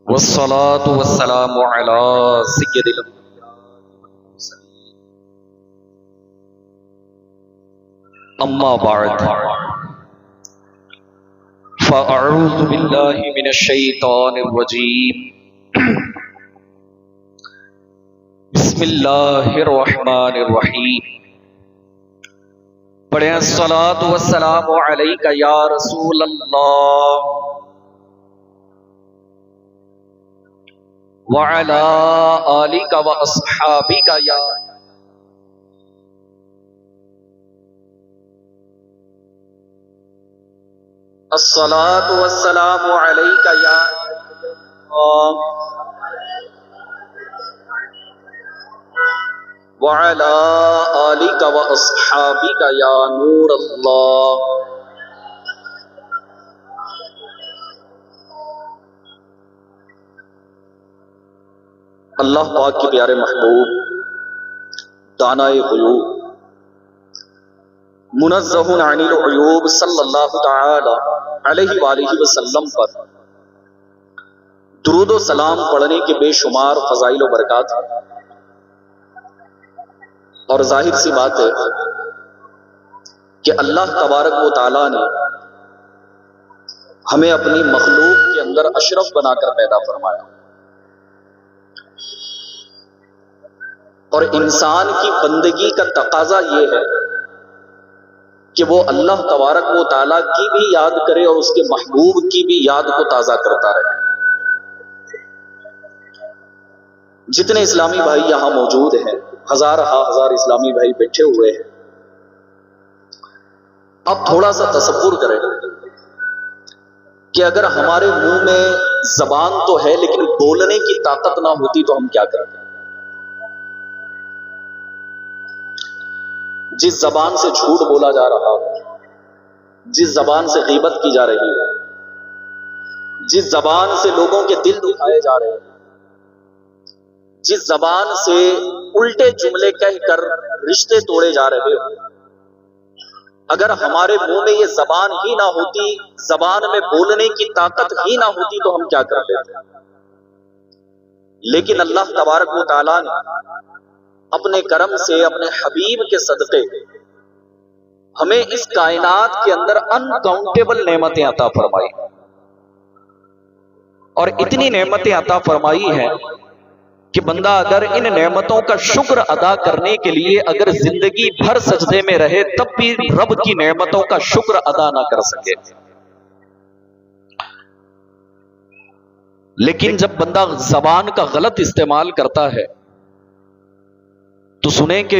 والصلاة والسلام على سيد الأنبياء والمرسلين أما بعد فأعوذ بالله من الشيطان الرجيم بسم اللہ الرحمن الرحیم. پڑھیں الصلاۃ والسلام علیک یا رسول اللہ وعلی آلک واصحابک یا الصلاۃ والسلام علیک یا وعلی آلک واصحابک یا نور اللہ. اللہ پاک کے پیارے محبوب دانائے غیوب منزہ عن العیوب صلی اللہ تعالی علیہ وآلہ وسلم پر درود و سلام پڑھنے کے بے شمار فضائل و برکات ہیں، اور ظاہر سی بات ہے کہ اللہ تبارک و تعالی نے ہمیں اپنی مخلوق کے اندر اشرف بنا کر پیدا فرمایا، اور انسان کی بندگی کا تقاضا یہ ہے کہ وہ اللہ تبارک و تعالیٰ کی بھی یاد کرے اور اس کے محبوب کی بھی یاد کو تازہ کرتا رہے. جتنے اسلامی بھائی یہاں موجود ہیں، ہزار اسلامی بھائی بیٹھے ہوئے ہیں، اب تھوڑا سا تصور کریں کہ اگر ہمارے منہ میں زبان تو ہے لیکن بولنے کی طاقت نہ ہوتی تو ہم کیا کرتے؟ جس زبان سے جھوٹ بولا جا رہا ہو، جس زبان سے غیبت کی جا رہی ہو، جس زبان سے لوگوں کے دل دکھائے جا رہے ہیں، جس زبان سے الٹے جملے کہہ کر رشتے توڑے جا رہے ہو، اگر ہمارے منہ میں یہ زبان ہی نہ ہوتی، زبان میں بولنے کی طاقت ہی نہ ہوتی تو ہم کیا کر لیتے؟ لیکن اللہ تبارک و تعالیٰ نے اپنے کرم سے، اپنے حبیب کے صدقے ہمیں اس کائنات کے اندر انکاؤنٹیبل نعمتیں عطا فرمائی، اور اتنی نعمتیں عطا فرمائی ہیں کہ بندہ اگر ان نعمتوں کا شکر ادا کرنے کے لیے اگر زندگی بھر سجدے میں رہے تب بھی رب کی نعمتوں کا شکر ادا نہ کر سکے. لیکن جب بندہ زبان کا غلط استعمال کرتا ہے تو سنیں کہ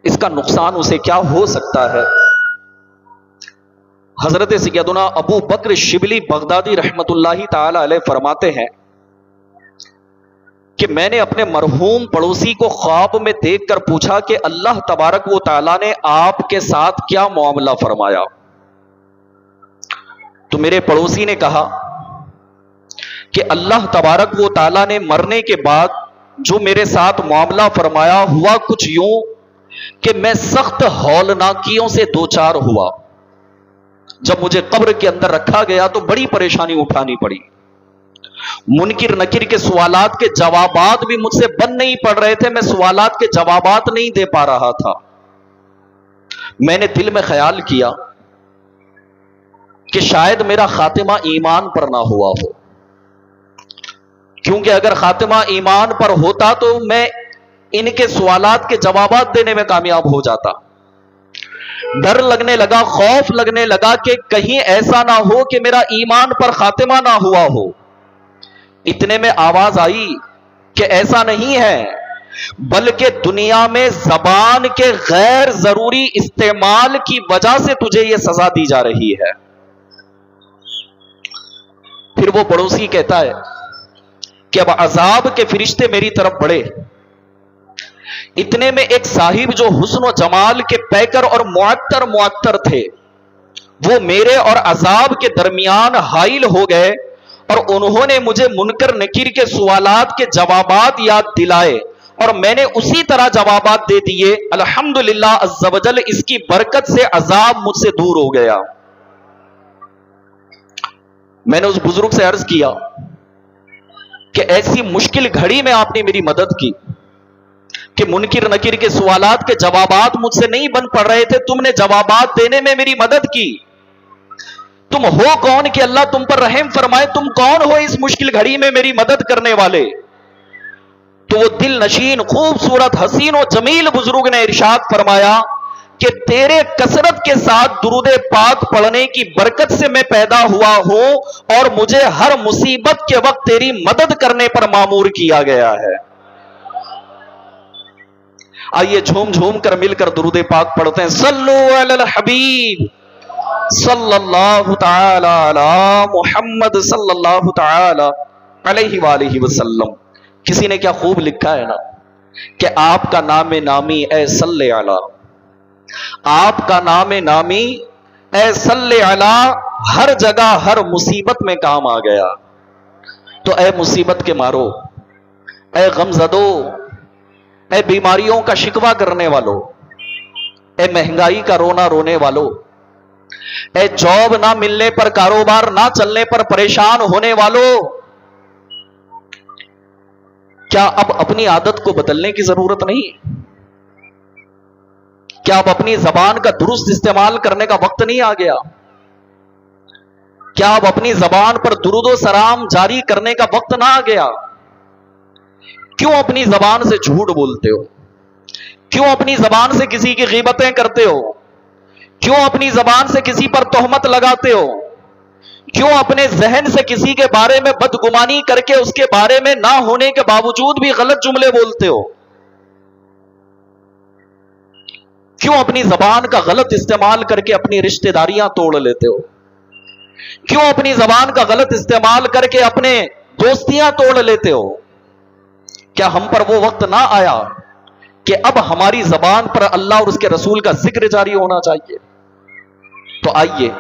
اس کا نقصان اسے کیا ہو سکتا ہے. حضرت سیدنا ابو بکر شبلی بغدادی رحمت اللہ تعالی علیہ فرماتے ہیں کہ میں نے اپنے مرحوم پڑوسی کو خواب میں دیکھ کر پوچھا کہ اللہ تبارک و تعالی نے آپ کے ساتھ کیا معاملہ فرمایا؟ تو میرے پڑوسی نے کہا کہ اللہ تبارک و تعالی نے مرنے کے بعد جو میرے ساتھ معاملہ فرمایا ہوا کچھ یوں کہ میں سخت ہولناکیوں سے دوچار ہوا. جب مجھے قبر کے اندر رکھا گیا تو بڑی پریشانی اٹھانی پڑی. منکر نکر کے سوالات کے جوابات بھی مجھ سے بن نہیں پڑ رہے تھے، میں سوالات کے جوابات نہیں دے پا رہا تھا. میں نے دل میں خیال کیا کہ شاید میرا خاتمہ ایمان پر نہ ہوا ہو، کیونکہ اگر خاتمہ ایمان پر ہوتا تو میں ان کے سوالات کے جوابات دینے میں کامیاب ہو جاتا. ڈر لگنے لگا، خوف لگنے لگا کہ کہیں ایسا نہ ہو کہ میرا ایمان پر خاتمہ نہ ہوا ہو. اتنے میں آواز آئی کہ ایسا نہیں ہے، بلکہ دنیا میں زبان کے غیر ضروری استعمال کی وجہ سے تجھے یہ سزا دی جا رہی ہے. پھر وہ پڑوسی کہتا ہے کہ اب عذاب کے فرشتے میری طرف بڑھے. اتنے میں ایک صاحب جو حسن و جمال کے پیکر اور معطر تھے وہ میرے اور عذاب کے درمیان حائل ہو گئے، اور انہوں نے مجھے منکر نکیر کے سوالات کے جوابات یاد دلائے اور میں نے اسی طرح جوابات دے دیے. الحمدللہ عز و جل اس کی برکت سے عذاب مجھ سے دور ہو گیا. میں نے اس بزرگ سے عرض کیا کہ ایسی مشکل گھڑی میں آپ نے میری مدد کی کہ منکر نکیر کے سوالات کے جوابات مجھ سے نہیں بن پڑ رہے تھے، تم نے جوابات دینے میں میری مدد کی۔ تم ہو کون کہ اللہ تم پر رحم فرمائے؟ تم کون ہو اس مشکل گھڑی میں میری مدد کرنے والے؟ تو وہ دل نشین خوبصورت حسین و جمیل بزرگ نے ارشاد فرمایا کہ تیرے کثرت کے ساتھ درود پاک پڑھنے کی برکت سے میں پیدا ہوا ہوں اور مجھے ہر مصیبت کے وقت تیری مدد کرنے پر مامور کیا گیا ہے۔ آئیے جھوم جھوم کر مل کر درود پاک پڑھتے ہیں۔ صلو علی الحبیب صلی اللہ تعالی علی محمد صلی اللہ تعالی علیہ وآلہ وسلم۔ کسی نے کیا خوب لکھا ہے نا کہ آپ کا نام نامی اے صلی علی، آپ کا نام نامی اے صلی علی ہر جگہ ہر مصیبت میں کام آ گیا۔ تو اے مصیبت کے مارو، اے غم زدو، اے بیماریوں کا شکوہ کرنے والو، اے مہنگائی کا رونا رونے والو، اے جاب نہ ملنے پر کاروبار نہ چلنے پر پریشان ہونے والو، کیا اب اپنی عادت کو بدلنے کی ضرورت نہیں؟ کیا اب اپنی زبان کا درست استعمال کرنے کا وقت نہیں آ گیا؟ کیا اب اپنی زبان پر درود و سلام جاری کرنے کا وقت نہ آ گیا؟ کیوں اپنی زبان سے جھوٹ بولتے ہو؟ کیوں اپنی زبان سے کسی کی غیبتیں کرتے ہو؟ کیوں اپنی زبان سے کسی پر تہمت لگاتے ہو؟ کیوں اپنے ذہن سے کسی کے بارے میں بدگمانی کر کے اس کے بارے میں نہ ہونے کے باوجود بھی غلط جملے بولتے ہو؟ کیوں اپنی زبان کا غلط استعمال کر کے اپنی رشتہ داریاں توڑ لیتے ہو؟ کیوں اپنی زبان کا غلط استعمال کر کے اپنے دوستیاں توڑ لیتے ہو؟ کیا ہم پر وہ وقت نہ آیا کہ اب ہماری زبان پر اللہ اور اس کے رسول کا ذکر جاری ہونا چاہیے؟ تو آئیے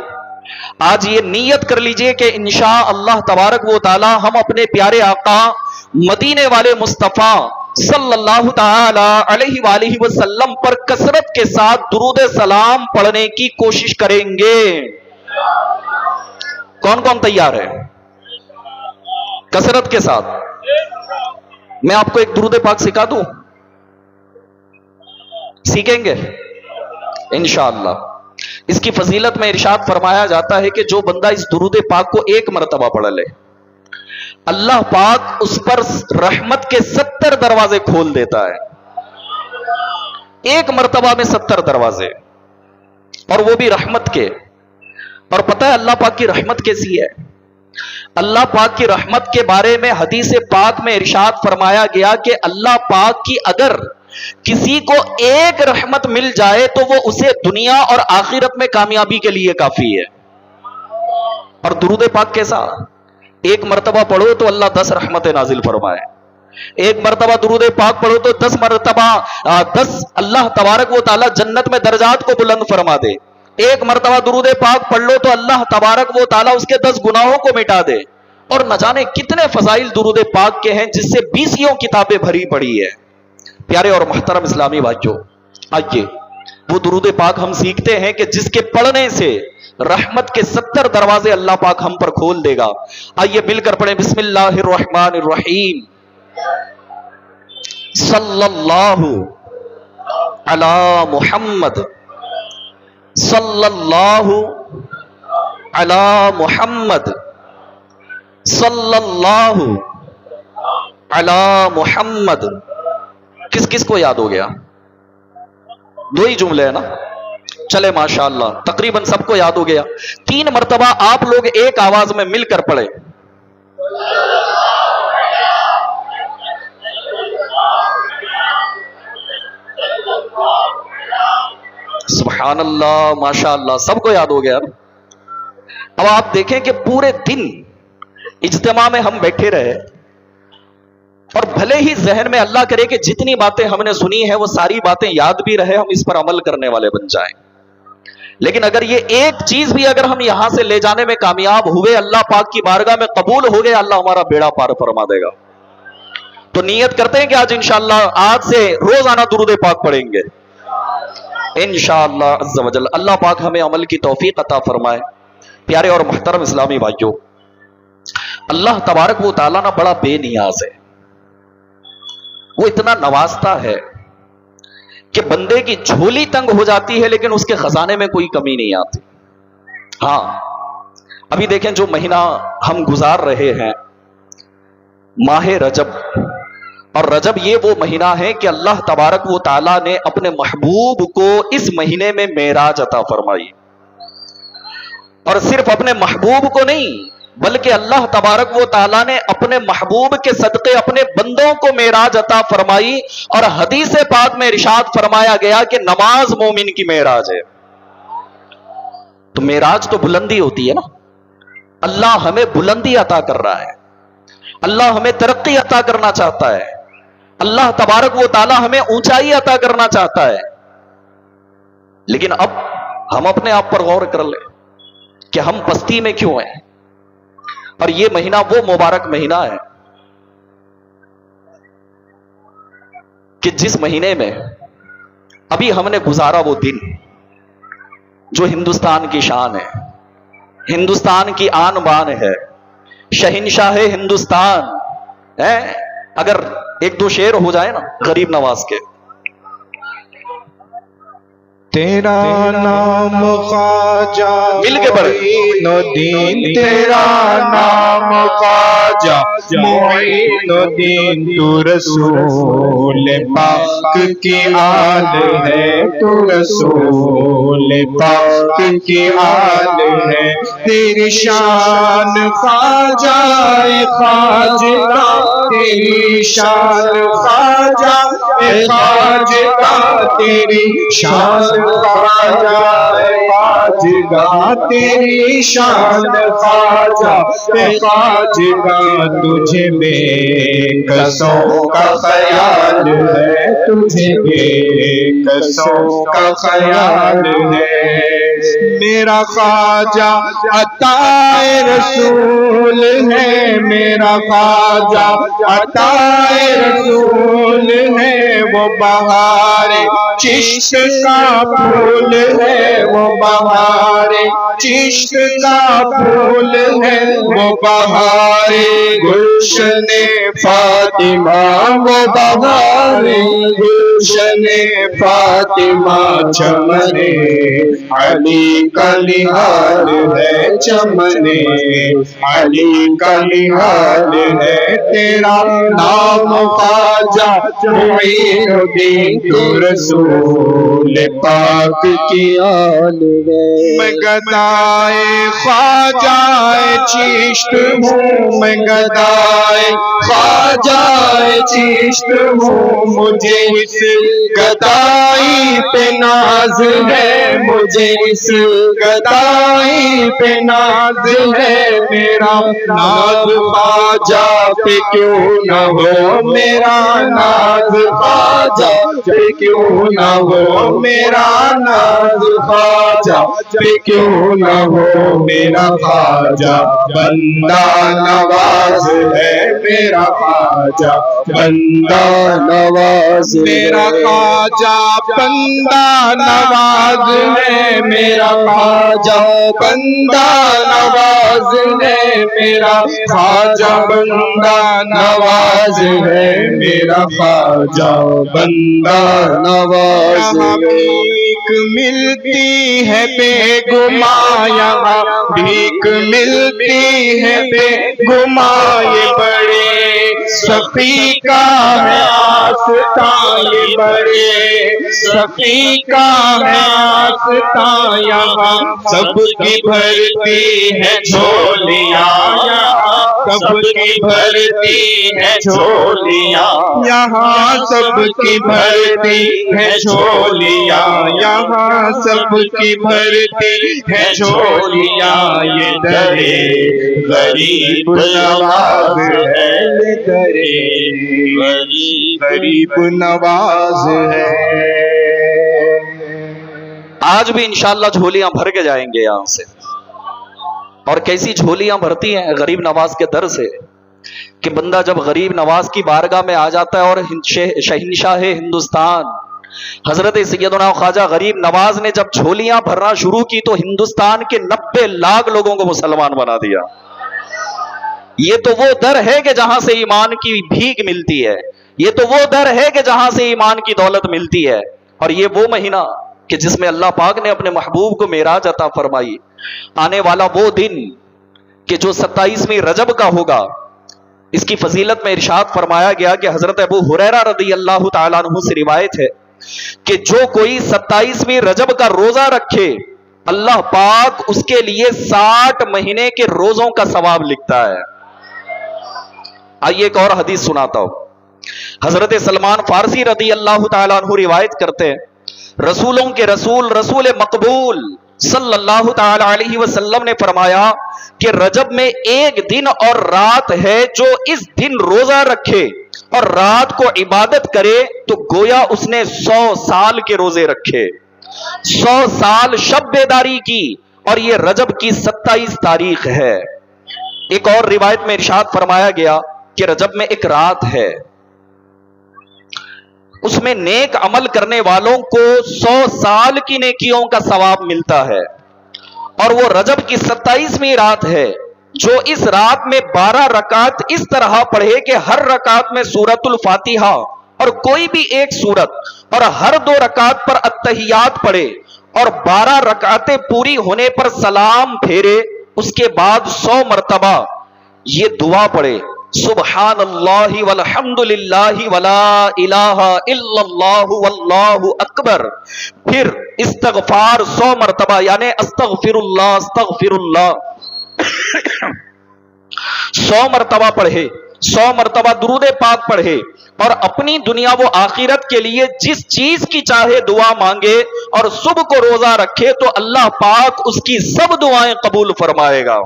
آج یہ نیت کر لیجئے کہ انشاءاللہ تبارک و تعالی ہم اپنے پیارے آقا مدینے والے مصطفیٰ صلی اللہ تعالی علیہ وآلہ وسلم پر کثرت کے ساتھ درود سلام پڑھنے کی کوشش کریں گے۔ کون کون تیار ہے کثرت کے ساتھ؟ میں آپ کو ایک درود پاک سکھا دوں، سیکھیں گے انشاءاللہ؟ اس کی فضیلت میں ارشاد فرمایا جاتا ہے کہ جو بندہ اس درود پاک کو ایک مرتبہ پڑھ لے، اللہ پاک اس پر رحمت کے 70 دروازے کھول دیتا ہے۔ ایک مرتبہ میں 70 دروازے، اور وہ بھی رحمت کے۔ اور پتہ ہے اللہ پاک کی رحمت کیسی ہے؟ اللہ پاک کی رحمت کے بارے میں حدیث پاک میں ارشاد فرمایا گیا کہ اللہ پاک کی اگر کسی کو ایک رحمت مل جائے تو وہ اسے دنیا اور آخرت میں کامیابی کے لیے کافی ہے۔ اور درود پاک کیسا؟ ایک مرتبہ پڑھو تو اللہ 10 رحمتیں نازل فرمائے، ایک مرتبہ درود پاک پڑھو تو 10 مرتبہ 10 اللہ تبارک و تعالی جنت میں درجات کو بلند فرما دے، ایک مرتبہ درود پاک پڑھ لو تو اللہ تبارک و تعالی اس کے 10 گناہوں کو مٹا دے۔ اور نہ جانے کتنے فضائل درود پاک کے ہیں جس سے 20 کتابیں بھری پڑی ہے۔ پیارے اور محترم اسلامی بھائیوں، آئیے وہ درود پاک ہم سیکھتے ہیں کہ جس کے پڑھنے سے رحمت کے 70 دروازے اللہ پاک ہم پر کھول دے گا۔ آئیے مل کر پڑھیں، بسم اللہ الرحمن الرحیم، صلی اللہ علی محمد، صلی اللہ علی محمد، صلی اللہ علی محمد۔ کس کس کو یاد ہو گیا؟ 2 ہی جملے ہیں نا؟ چلے ماشاءاللہ تقریباً سب کو یاد ہو گیا۔ 3 مرتبہ آپ لوگ ایک آواز میں مل کر پڑھیں۔ سبحان اللہ، ماشاءاللہ سب کو یاد ہو گیا۔ اب آپ دیکھیں کہ پورے دن اجتماع میں ہم بیٹھے رہے اور بھلے ہی ذہن میں اللہ کرے کہ جتنی باتیں ہم نے سنی ہیں وہ ساری باتیں یاد بھی رہے، ہم اس پر عمل کرنے والے بن جائیں، لیکن اگر یہ ایک چیز بھی اگر ہم یہاں سے لے جانے میں کامیاب ہوئے، اللہ پاک کی بارگاہ میں قبول ہو گئے، اللہ ہمارا بیڑا پار فرما دے گا۔ تو نیت کرتے ہیں کہ آج انشاءاللہ آج سے روزانہ درود پاک پڑھیں گے انشاءاللہ عز و جل۔ اللہ پاک ہمیں عمل کی توفیق عطا فرمائے۔ پیارے اور محترم اسلامی بھائیوں، اللہ تبارک و تعالیٰ نہ بڑا بے نیاز ہے، وہ اتنا نوازتا ہے کہ بندے کی جھولی تنگ ہو جاتی ہے لیکن اس کے خزانے میں کوئی کمی نہیں آتی۔ ہاں ابھی دیکھیں جو مہینہ ہم گزار رہے ہیں، ماہ رجب، اور رجب یہ وہ مہینہ ہے کہ اللہ تبارک و تعالیٰ نے اپنے محبوب کو اس مہینے میں معراج عطا فرمائی، اور صرف اپنے محبوب کو نہیں بلکہ اللہ تبارک و تعالیٰ نے اپنے محبوب کے صدقے اپنے بندوں کو معراج عطا فرمائی، اور حدیث پاک میں ارشاد فرمایا گیا کہ نماز مومن کی معراج ہے۔ تو معراج تو بلندی ہوتی ہے نا، اللہ ہمیں بلندی عطا کر رہا ہے، اللہ ہمیں ترقی عطا کرنا چاہتا ہے، اللہ تبارک و تعالیٰ ہمیں اونچائی عطا کرنا چاہتا ہے، لیکن اب ہم اپنے آپ پر غور کر لیں کہ ہم پستی میں کیوں ہیں۔ اور یہ مہینہ وہ مبارک مہینہ ہے کہ جس مہینے میں ابھی ہم نے گزارا وہ دن جو ہندوستان کی شان ہے، ہندوستان کی آن بان ہے، شہنشاہ ہندوستان ہے۔ اگر ایک دو شعر ہو جائے نا غریب نواز کے، تیرا نام خواجہ مل کے پڑھے، معین الدین، تیرا نام خواجہ معین الدین، تو رسول پاک کی آل ہے، تو رسول پاک کی آل ہے، تیری شان خواجہ خواجہ، تیری شان خواجہ خواجہ، تیری شان خواجہ خواجہ، تیری شان خواجہ خواجہ، تجھے بے کسوں کا خیال ہے، تجھے بے کسوں کا خیال ہے، میرا خواجہ عطائے رسول ہے، میرا خواجہ عطائے رسول ہے، وہ بہار چشت کا پھول ہے، وہ بہار چشت کا پھول ہے، وہ بہار گلشن فاطمہ، وہ بہار گلشن فاطمہ، چمن علی کا نہال ہے، چمن علی کا نہال ہے، تیرا نام خواجہ معین الدین، تو رسول پاک کی آل ہے، میں گدائے خواجہ چشت ہوں، میں گدائے خواجہ چشت ہوں، مجھے اس گدائی پہ ناز ہے، مجھے اس گدائی پہ ناز ہے، میرا ناز خواجہ پہ کیوں نہ ہو، میرا ناز خواجہ پہ کیوں نہ ہو، میرا ناز خواجہ پہ کیوں نہ ہو، میرا خواجہ بندہ نواز ہے، میرا خواجہ بندہ نواز، میرا خواجہ بندہ نواز ہے، میرا خواجہ بندہ نواز ہے، میرا خواجہ بندہ نواز ہے، میرا خواجہ بندہ نواز ہے، بھیک ملتی ہے بے گماں، یہاں بھیک ملتی ہے بے گماں، یہ بڑے سخی کا ہے آستاں، یہ بڑے سخی کا ہے آستاں، یہاں سب کی بھرتی ہے جھولیاں، یہاں سب کی بھرتی ہے جھولیاں، یہاں سب کی بھرتی ہے جھولیاں، یہاں سب کی بھرتی ہے جھولیاں، یہ درے غریب نواز ہے، یہ درے غریب نواز ہے۔ آج بھی انشاءاللہ جھولیاں بھر کے جائیں گے یہاں سے، اور کیسی جھولیاں بھرتی ہیں غریب نواز کے در سے کہ بندہ جب غریب نواز کی بارگاہ میں آ جاتا ہے، اور شہنشاہ ہندوستان حضرت سیدنا خواجہ غریب نواز نے جب جھولیاں بھرنا شروع کی تو ہندوستان کے 90 لاکھ لوگوں کو مسلمان بنا دیا۔ یہ تو وہ در ہے کہ جہاں سے ایمان کی بھیک ملتی ہے، یہ تو وہ در ہے کہ جہاں سے ایمان کی دولت ملتی ہے، اور یہ وہ مہینہ کہ جس میں اللہ پاک نے اپنے محبوب کو معراج عطا فرمائی۔ آنے والا وہ دن کہ جو 27ویں رجب کا ہوگا، اس کی فضیلت میں ارشاد فرمایا گیا کہ حضرت ابو ہریرہ رضی اللہ تعالیٰ عنہ سے روایت ہے کہ جو کوئی 27ویں رجب کا روزہ رکھے، اللہ پاک اس کے لیے 60 مہینے کے روزوں کا ثواب لکھتا ہے۔ آئیے ایک اور حدیث سناتا ہوں۔ حضرت سلمان فارسی رضی اللہ تعالیٰ عنہ روایت کرتے ہیں، رسولوں کے رسول رسول مقبول صلی اللہ تعالی علیہ وسلم نے فرمایا کہ رجب میں ایک دن اور رات ہے، جو اس دن روزہ رکھے اور رات کو عبادت کرے تو گویا اس نے 100 سال کے روزے رکھے، 100 سال شب بیداری کی، اور یہ رجب کی 27 تاریخ ہے۔ ایک اور روایت میں ارشاد فرمایا گیا کہ رجب میں ایک رات ہے، اس میں نیک عمل کرنے والوں کو 100 سال کی نیکیوں کا ثواب ملتا ہے، اور وہ رجب کی 27ویں رات ہے، جو اس رات میں 12 رکعت اس طرح پڑھے کہ ہر رکعت میں سورۃ الفاتحہ اور کوئی بھی ایک سورت، اور ہر 2 رکعت پر التحیات پڑھے، اور 12 رکعتیں پوری ہونے پر سلام پھیرے، اس کے بعد 100 مرتبہ یہ دعا پڑھے، سبحان اللہ والحمد للہ ولا الہ الا اللہ واللہ اکبر، پھر استغفار 100 مرتبہ، یعنی استغفر اللہ 100 مرتبہ پڑھے، 100 مرتبہ درود پاک پڑھے، اور اپنی دنیا و آخرت کے لیے جس چیز کی چاہے دعا مانگے، اور صبح کو روزہ رکھے تو اللہ پاک اس کی سب دعائیں قبول فرمائے گا۔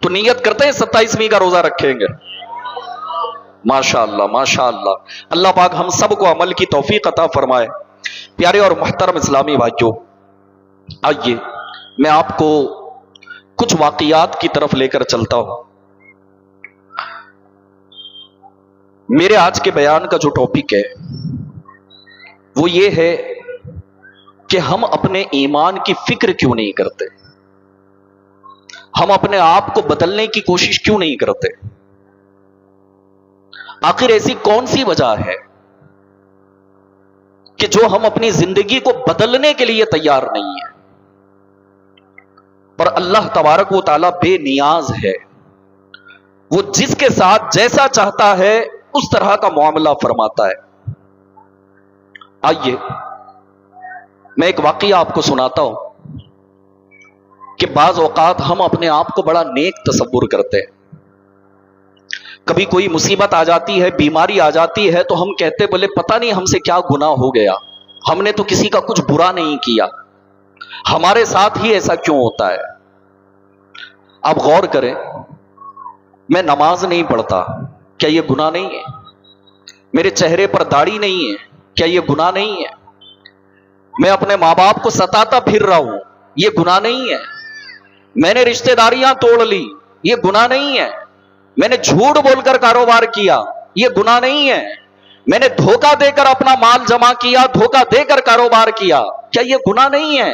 تو نیت کرتے ہیں 27ویں کا روزہ رکھیں گے؟ ماشاءاللہ ماشاءاللہ، اللہ پاک ہم سب کو عمل کی توفیق عطا فرمائے۔ پیارے اور محترم اسلامی بھائیوں، آئیے میں آپ کو کچھ واقعات کی طرف لے کر چلتا ہوں۔ میرے آج کے بیان کا جو ٹاپک ہے وہ یہ ہے کہ ہم اپنے ایمان کی فکر کیوں نہیں کرتے، ہم اپنے آپ کو بدلنے کی کوشش کیوں نہیں کرتے، آخر ایسی کون سی وجہ ہے کہ جو ہم اپنی زندگی کو بدلنے کے لیے تیار نہیں ہیں؟ اور اللہ تبارک و تعالیٰ بے نیاز ہے، وہ جس کے ساتھ جیسا چاہتا ہے اس طرح کا معاملہ فرماتا ہے۔ آئیے میں ایک واقعہ آپ کو سناتا ہوں کہ بعض اوقات ہم اپنے آپ کو بڑا نیک تصور کرتے ہیں، کبھی کوئی مصیبت آ جاتی ہے، بیماری آ جاتی ہے تو ہم کہتے بولے پتہ نہیں ہم سے کیا گناہ ہو گیا، ہم نے تو کسی کا کچھ برا نہیں کیا، ہمارے ساتھ ہی ایسا کیوں ہوتا ہے؟ آپ غور کریں، میں نماز نہیں پڑھتا، کیا یہ گناہ نہیں ہے؟ میرے چہرے پر داڑھی نہیں ہے، کیا یہ گناہ نہیں ہے؟ میں اپنے ماں باپ کو ستاتا پھر رہا ہوں، یہ گناہ نہیں ہے؟ میں نے رشتہ داریاں توڑ لی، یہ گناہ نہیں ہے؟ میں نے جھوٹ بول کر کاروبار کیا، یہ گناہ نہیں ہے؟ میں نے دھوکہ دے کر اپنا مال جمع کیا، دھوکہ دے کر کاروبار کیا، کیا یہ گناہ نہیں ہے؟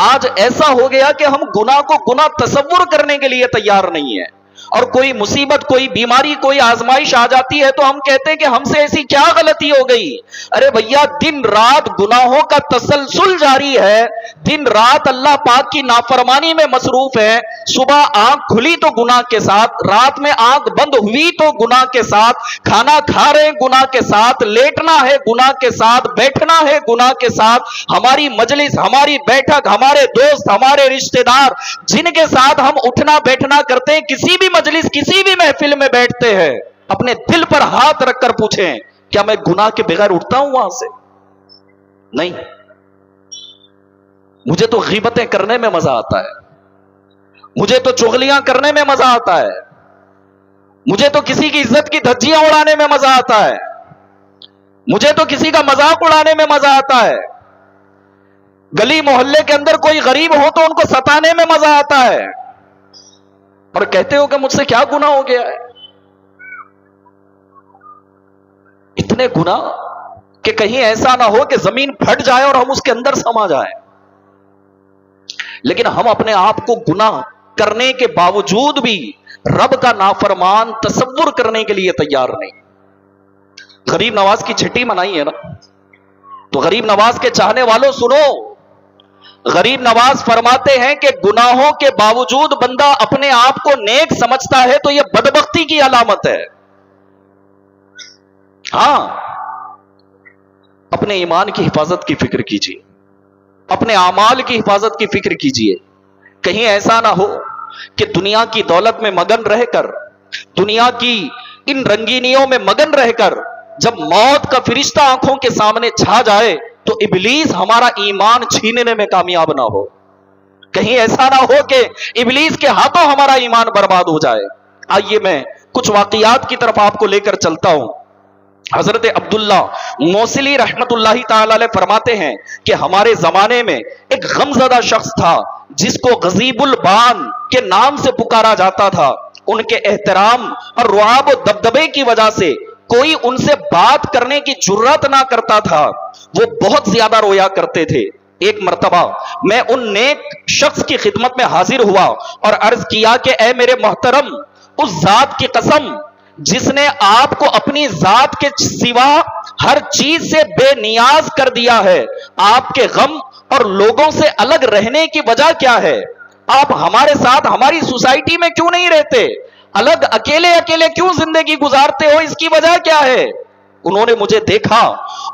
آج ایسا ہو گیا کہ ہم گناہ کو گناہ تصور کرنے کے لیے تیار نہیں ہیں، اور کوئی مصیبت، کوئی بیماری، کوئی آزمائش آ جاتی ہے تو ہم کہتے ہیں کہ ہم سے ایسی کیا غلطی ہو گئی؟ ارے بھیا، دن رات گناہوں کا تسلسل جاری ہے، دن رات اللہ پاک کی نافرمانی میں مصروف ہے، صبح آنکھ کھلی تو گناہ کے ساتھ، رات میں آنکھ بند ہوئی تو گناہ کے ساتھ، کھانا کھا رہے گناہ کے ساتھ، لیٹنا ہے گناہ کے ساتھ، بیٹھنا ہے گناہ کے ساتھ، ہماری مجلس، ہماری بیٹھک، ہمارے دوست، ہمارے رشتہ دار جن کے ساتھ ہم اٹھنا بیٹھنا کرتے ہیں، کسی بھی مجلس، کسی بھی محفل میں بیٹھتے ہیں، اپنے دل پر ہاتھ رکھ کر پوچھیں کیا میں گناہ کے بغیر اٹھتا ہوں وہاں سے؟ نہیں۔ مجھے تو غیبتیں کرنے میں مزہ آتا ہے، مجھے تو چغلیاں کرنے میں مزہ آتا ہے، مجھے تو کسی کی عزت کی دھجیاں اڑانے میں مزہ آتا ہے، مجھے تو کسی کا مذاق اڑانے میں مزہ آتا ہے، گلی محلے کے اندر کوئی غریب ہو تو ان کو ستانے میں مزہ آتا ہے، اور کہتے ہو کہ مجھ سے کیا گناہ ہو گیا ہے؟ اتنے گناہ کہ کہیں ایسا نہ ہو کہ زمین پھٹ جائے اور ہم اس کے اندر سما جائیں۔ لیکن ہم اپنے آپ کو گناہ کرنے کے باوجود بھی رب کا نافرمان تصور کرنے کے لیے تیار نہیں. غریب نواز کی چھٹی منائی ہے نا, تو غریب نواز کے چاہنے والوں سنو, غریب نواز فرماتے ہیں کہ گناہوں کے باوجود بندہ اپنے آپ کو نیک سمجھتا ہے تو یہ بدبختی کی علامت ہے. ہاں, اپنے ایمان کی حفاظت کی فکر کیجیے, اپنے اعمال کی حفاظت کی فکر کیجیے. کہیں ایسا نہ ہو کہ دنیا کی دولت میں مگن رہ کر, دنیا کی ان رنگینیوں میں مگن رہ کر جب موت کا فرشتہ آنکھوں کے سامنے چھا جائے تو ابلیس ہمارا ایمان چھیننے میں کامیاب نہ ہو. کہیں ایسا نہ ہو کہ ابلیس کے ہاتھوں ہمارا ایمان برباد ہو جائے. آئیے میں کچھ واقعات کی طرف آپ کو لے کر چلتا ہوں. حضرت عبداللہ موصلی رحمت اللہ تعالی علیہ فرماتے ہیں کہ ہمارے زمانے میں ایک غمزدہ شخص تھا جس کو غضیب البان کے نام سے پکارا جاتا تھا. ان کے احترام اور رعب و دبدبے کی وجہ سے کوئی ان سے بات کرنے کی جرات نہ کرتا تھا. وہ بہت زیادہ رویا کرتے تھے. ایک مرتبہ میں ان نیک شخص کی خدمت میں حاضر ہوا اور عرض کیا کہ اے میرے محترم, اس ذات کی قسم جس نے آپ کو اپنی ذات کے سوا ہر چیز سے بے نیاز کر دیا ہے, آپ کے غم اور لوگوں سے الگ رہنے کی وجہ کیا ہے؟ آپ ہمارے ساتھ ہماری سوسائٹی میں کیوں نہیں رہتے؟ الگ اکیلے اکیلے کیوں زندگی گزارتے ہو؟ اس کی وجہ کیا ہے؟ انہوں نے مجھے دیکھا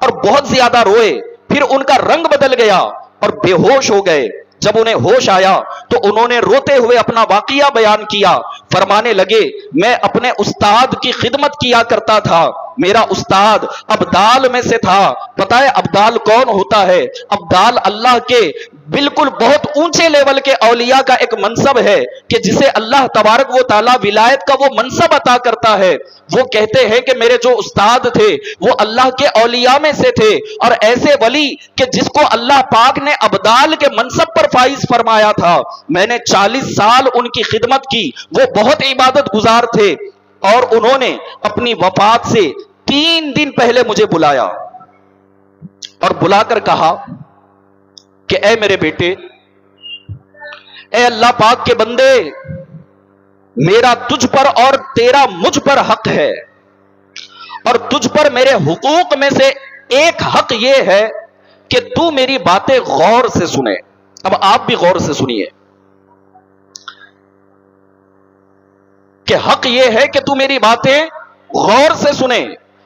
اور بہت زیادہ روئے. پھر ان کا رنگ بدل گیا اور بے ہوش ہو گئے. جب انہیں ہوش آیا تو انہوں نے روتے ہوئے اپنا واقعہ بیان کیا. فرمانے لگے, میں اپنے استاد کی خدمت کیا کرتا تھا. میرا استاد ابدال میں سے تھا. پتہ ہے ابدال کون ہوتا ہے؟ ابدال اللہ کے بالکل بہت اونچے لیول کے اولیاء کا ایک منصب ہے کہ جسے اللہ تبارک و تعالی ولایت کا وہ منصب عطا کرتا ہے. وہ کہتے ہیں کہ میرے جو استاد تھے وہ اللہ کے اولیاء میں سے تھے, اور ایسے ولی کہ جس کو اللہ پاک نے ابدال کے منصب پر فائز فرمایا تھا. میں نے 40 سال ان کی خدمت کی. وہ بہت عبادت گزار تھے اور انہوں نے اپنی وفات سے 3 دن پہلے مجھے بلایا اور بلا کر کہا کہ اے میرے بیٹے, اے اللہ پاک کے بندے, میرا تجھ پر اور تیرا مجھ پر حق ہے, اور تجھ پر میرے حقوق میں سے ایک حق یہ ہے کہ تو میری باتیں غور سے سنے. اب آپ بھی غور سے سنیے کہ حق یہ ہے کہ تو میری باتیں غور سے سنے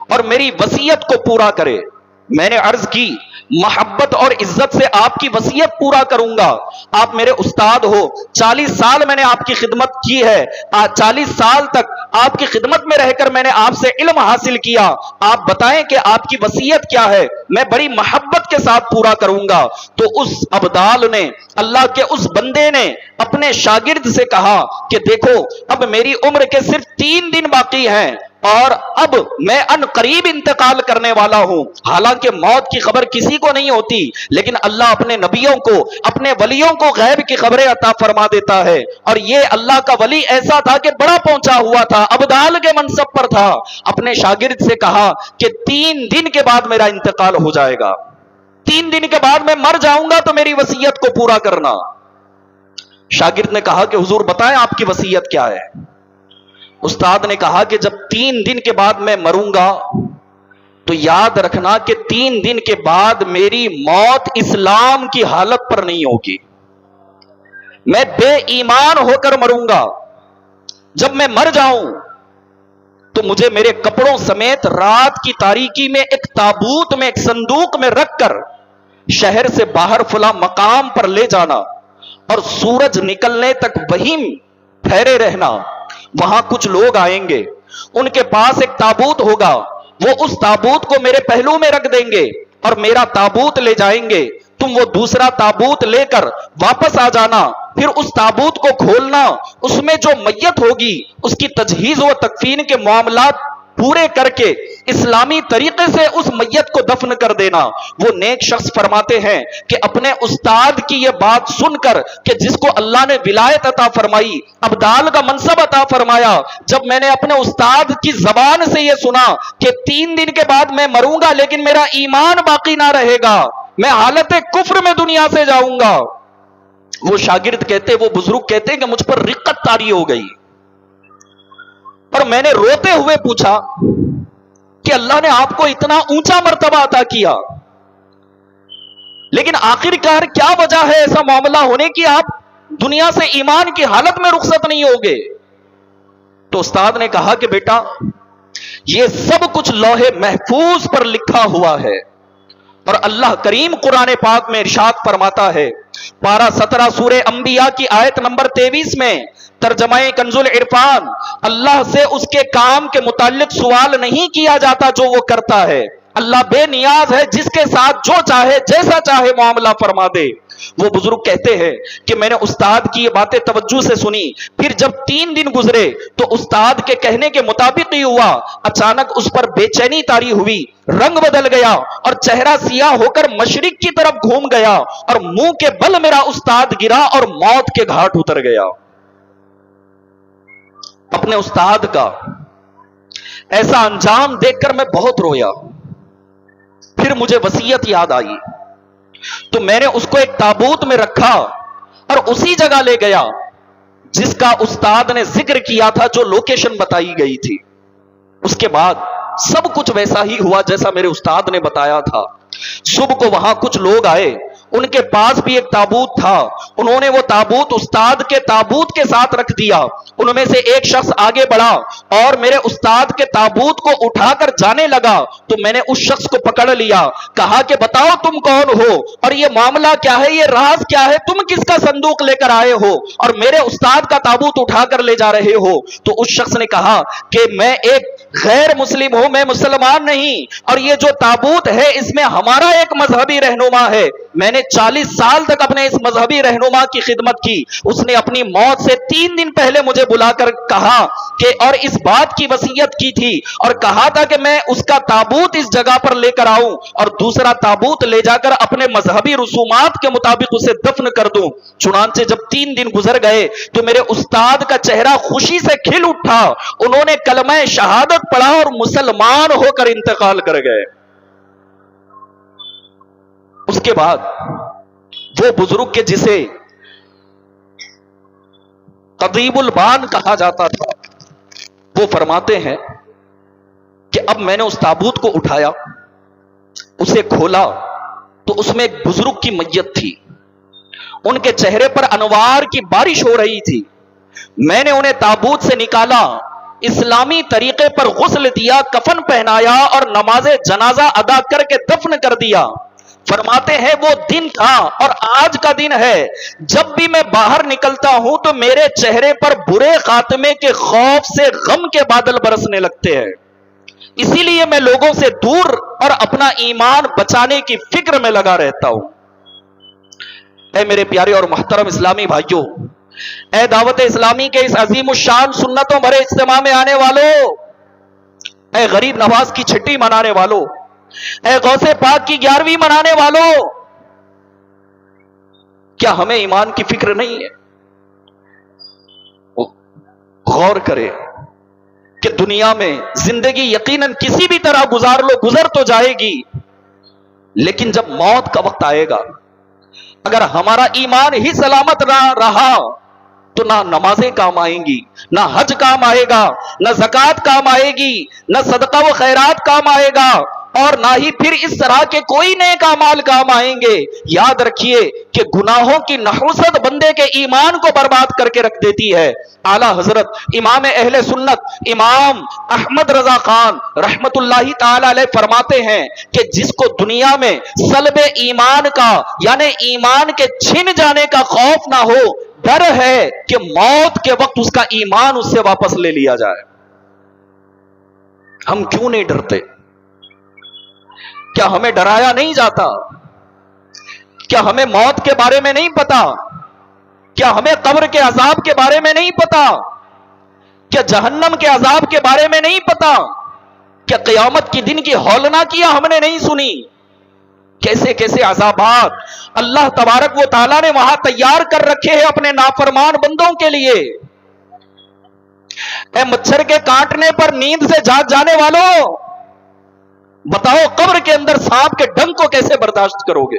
اور میری وصیت کو پورا کرے. میں نے عرض کی, محبت اور عزت سے آپ کی وصیت پورا کروں گا. آپ میرے استاد ہو, 40 سال میں نے آپ کی خدمت کی ہے. 40 سال تک آپ کی خدمت میں رہ کر میں نے آپ سے علم حاصل کیا. آپ بتائیں کہ آپ کی وصیت کیا ہے؟ میں بڑی محبت کے ساتھ پورا کروں گا. تو اس ابدال نے, اللہ کے اس بندے نے اپنے شاگرد سے کہا کہ دیکھو, اب میری عمر کے صرف 3 دن باقی ہیں اور اب میں ان قریب انتقال کرنے والا ہوں. حالانکہ موت کی خبر کسی کو نہیں ہوتی, لیکن اللہ اپنے نبیوں کو, اپنے ولیوں کو غیب کی خبریں عطا فرما دیتا ہے. اور یہ اللہ کا ولی ایسا تھا کہ بڑا پہنچا ہوا تھا, ابدال کے منصب پر تھا. اپنے شاگرد سے کہا کہ 3 دن کے بعد میرا انتقال ہو جائے گا, 3 دن کے بعد میں مر جاؤں گا, تو میری وصیت کو پورا کرنا. شاگرد نے کہا کہ حضور بتائیں آپ کی وصیت کیا ہے؟ استاد نے کہا کہ جب 3 دن کے بعد میں مروں گا تو یاد رکھنا کہ 3 دن کے بعد میری موت اسلام کی حالت پر نہیں ہوگی. میں بے ایمان ہو کر مروں گا. جب میں مر جاؤں تو مجھے میرے کپڑوں سمیت رات کی تاریکی میں ایک تابوت میں, ایک صندوق میں رکھ کر شہر سے باہر فلاں مقام پر لے جانا اور سورج نکلنے تک وہیں ٹھہرے رہنا. وہاں کچھ لوگ آئیں گے, ان کے پاس ایک تابوت ہوگا, وہ اس تابوت کو میرے پہلو میں رکھ دیں گے اور میرا تابوت لے جائیں گے. تم وہ دوسرا تابوت لے کر واپس آ جانا. پھر اس تابوت کو کھولنا, اس میں جو میت ہوگی اس کی تجہیز و تکفین کے معاملات پورے کر کے اسلامی طریقے سے اس میت کو دفن کر دینا. وہ نیک شخص فرماتے ہیں کہ اپنے استاد کی یہ بات سن کر کہ جس کو اللہ نے ولایت عطا فرمائی, ابدال کا منصب عطا فرمایا, جب میں نے اپنے استاد کی زبان سے یہ سنا کہ 3 دن کے بعد میں مروں گا لیکن میرا ایمان باقی نہ رہے گا, میں حالت کفر میں دنیا سے جاؤں گا. وہ شاگرد کہتے, وہ بزرگ کہتے کہ مجھ پر رقت طاری ہو گئی. اور میں نے روتے ہوئے پوچھا کہ اللہ نے آپ کو اتنا اونچا مرتبہ عطا کیا، لیکن آخرکار کیا وجہ ہے ایسا معاملہ ہونے کی آپ دنیا سے ایمان کی حالت میں رخصت نہیں ہوگے؟ تو استاد نے کہا کہ بیٹا یہ سب کچھ لوح محفوظ پر لکھا ہوا ہے، اور اللہ کریم قرآن پاک میں ارشاد فرماتا ہے، پارہ 17 سورہ انبیاء کی آیت نمبر 23 میں ترجمہ کنز العرفان، اللہ سے اس کے کام کے متعلق سوال نہیں کیا جاتا جو وہ کرتا ہے، اللہ بے نیاز ہے، جس کے ساتھ جو چاہے جیسا چاہے معاملہ فرما دے۔ وہ بزرگ کہتے ہیں کہ میں نے استاد کی یہ باتیں توجہ سے سنی، پھر جب 3 دن گزرے تو استاد کے کہنے کے مطابق ہی ہوا، اچانک اس پر بے چینی طاری ہوئی، رنگ بدل گیا اور چہرہ سیاہ ہو کر مشرق کی طرف گھوم گیا، اور منہ کے بل میرا استاد گرا اور موت کے گھاٹ اتر گیا۔ اپنے استاد کا ایسا انجام دیکھ کر میں بہت رویا۔ پھر مجھے وصیت یاد آئی، تو میں نے اس کو ایک تابوت میں رکھا اور اسی جگہ لے گیا جس کا استاد نے ذکر کیا تھا، جو لوکیشن بتائی گئی تھی۔ اس کے بعد سب کچھ ویسا ہی ہوا جیسا میرے استاد نے بتایا تھا۔ صبح کو وہاں کچھ لوگ آئے، ان کے پاس بھی ایک تابوت تھا، انہوں نے وہ تابوت استاد کے تابوت کے ساتھ رکھ دیا۔ ان میں سے ایک شخص آگے بڑھا اور میرے استاد کے تابوت کو اٹھا کر جانے لگا، تو میں نے اس شخص کو پکڑ لیا، کہا کہ بتاؤ تم کون ہو اور یہ معاملہ کیا ہے، یہ راز کیا ہے، تم کس کا صندوق لے کر آئے ہو اور میرے استاد کا تابوت اٹھا کر لے جا رہے ہو؟ تو اس شخص نے کہا کہ میں ایک غیر مسلم ہوں، میں مسلمان نہیں، اور یہ جو تابوت ہے اس میں ہمارا ایک مذہبی رہنما ہے، میں نے 40 سال تک اپنے اس مذہبی رہنما کی خدمت کی، اس نے اپنی موت سے 3 دن پہلے مجھے بلا کر کہا کہ اور اس بات کی وصیت کی تھی اور کہا تھا کہ میں اس کا تابوت اس جگہ پر لے کر آؤں اور دوسرا تابوت لے جا کر اپنے مذہبی رسومات کے مطابق اسے دفن کر دوں۔ چنانچہ جب 3 دن گزر گئے تو میرے استاد کا چہرہ خوشی سے کھل اٹھا، انہوں نے کلمہ شہادت پڑھا اور مسلمان ہو کر انتقال کر گئے۔ اس کے بعد وہ بزرگ کے جسے قضیب البان کہا جاتا تھا، وہ فرماتے ہیں کہ اب میں نے اس تابوت کو اٹھایا، اسے کھولا تو اس میں ایک بزرگ کی میت تھی، ان کے چہرے پر انوار کی بارش ہو رہی تھی۔ میں نے انہیں تابوت سے نکالا، اسلامی طریقے پر غسل دیا، کفن پہنایا اور نماز جنازہ ادا کر کے دفن کر دیا۔ فرماتے ہیں وہ دن تھا اور آج کا دن ہے، جب بھی میں باہر نکلتا ہوں تو میرے چہرے پر برے خاتمے کے خوف سے غم کے بادل برسنے لگتے ہیں، اسی لیے میں لوگوں سے دور اور اپنا ایمان بچانے کی فکر میں لگا رہتا ہوں۔ اے میرے پیارے اور محترم اسلامی بھائیوں، اے دعوت اسلامی کے اس عظیم الشان سنتوں بھرے اجتماع میں آنے والوں، اے غریب نواز کی چھٹی منانے والوں، اے غوث پاک کی 11ویں منانے والوں، کیا ہمیں ایمان کی فکر نہیں ہے؟ غور کرے کہ دنیا میں زندگی یقیناً کسی بھی طرح گزار لو، گزر تو جائے گی، لیکن جب موت کا وقت آئے گا، اگر ہمارا ایمان ہی سلامت نہ رہا تو نہ نمازیں کام آئیں گی، نہ حج کام آئے گا، نہ زکوٰۃ کام آئے گی، نہ صدقہ و خیرات کام آئے گا، اور نہ ہی پھر اس طرح کے کوئی نیک اعمال کام آئیں گے۔ یاد رکھیے کہ گناہوں کی نحوست بندے کے ایمان کو برباد کر کے رکھ دیتی ہے۔ اعلیٰ حضرت امام اہل سنت امام احمد رضا خان رحمت اللہ تعالی علیہ فرماتے ہیں کہ جس کو دنیا میں سلب ایمان کا یعنی ایمان کے چھن جانے کا خوف نہ ہو، ڈر ہے کہ موت کے وقت اس کا ایمان اس سے واپس لے لیا جائے۔ ہم کیوں نہیں ڈرتے؟ کیا ہمیں ڈرایا نہیں جاتا؟ کیا ہمیں موت کے بارے میں نہیں پتا؟ کیا ہمیں قبر کے عذاب کے بارے میں نہیں پتا؟ کیا جہنم کے عذاب کے بارے میں نہیں پتا؟ کیا قیامت کی دن کی ہولناکیاں ہم نے نہیں سنی؟ کیسے کیسے عذابات اللہ تبارک و تعالیٰ نے وہاں تیار کر رکھے ہیں اپنے نافرمان بندوں کے لیے۔ اے مچھر کے کاٹنے پر نیند سے جاگ جانے والوں، بتاؤ قبر کے اندر سانپ کے ڈنگ کو کیسے برداشت کرو گے؟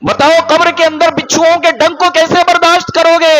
بتاؤ قبر کے اندر بچھوؤں کے ڈنگ کو کیسے برداشت کرو گے؟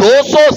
200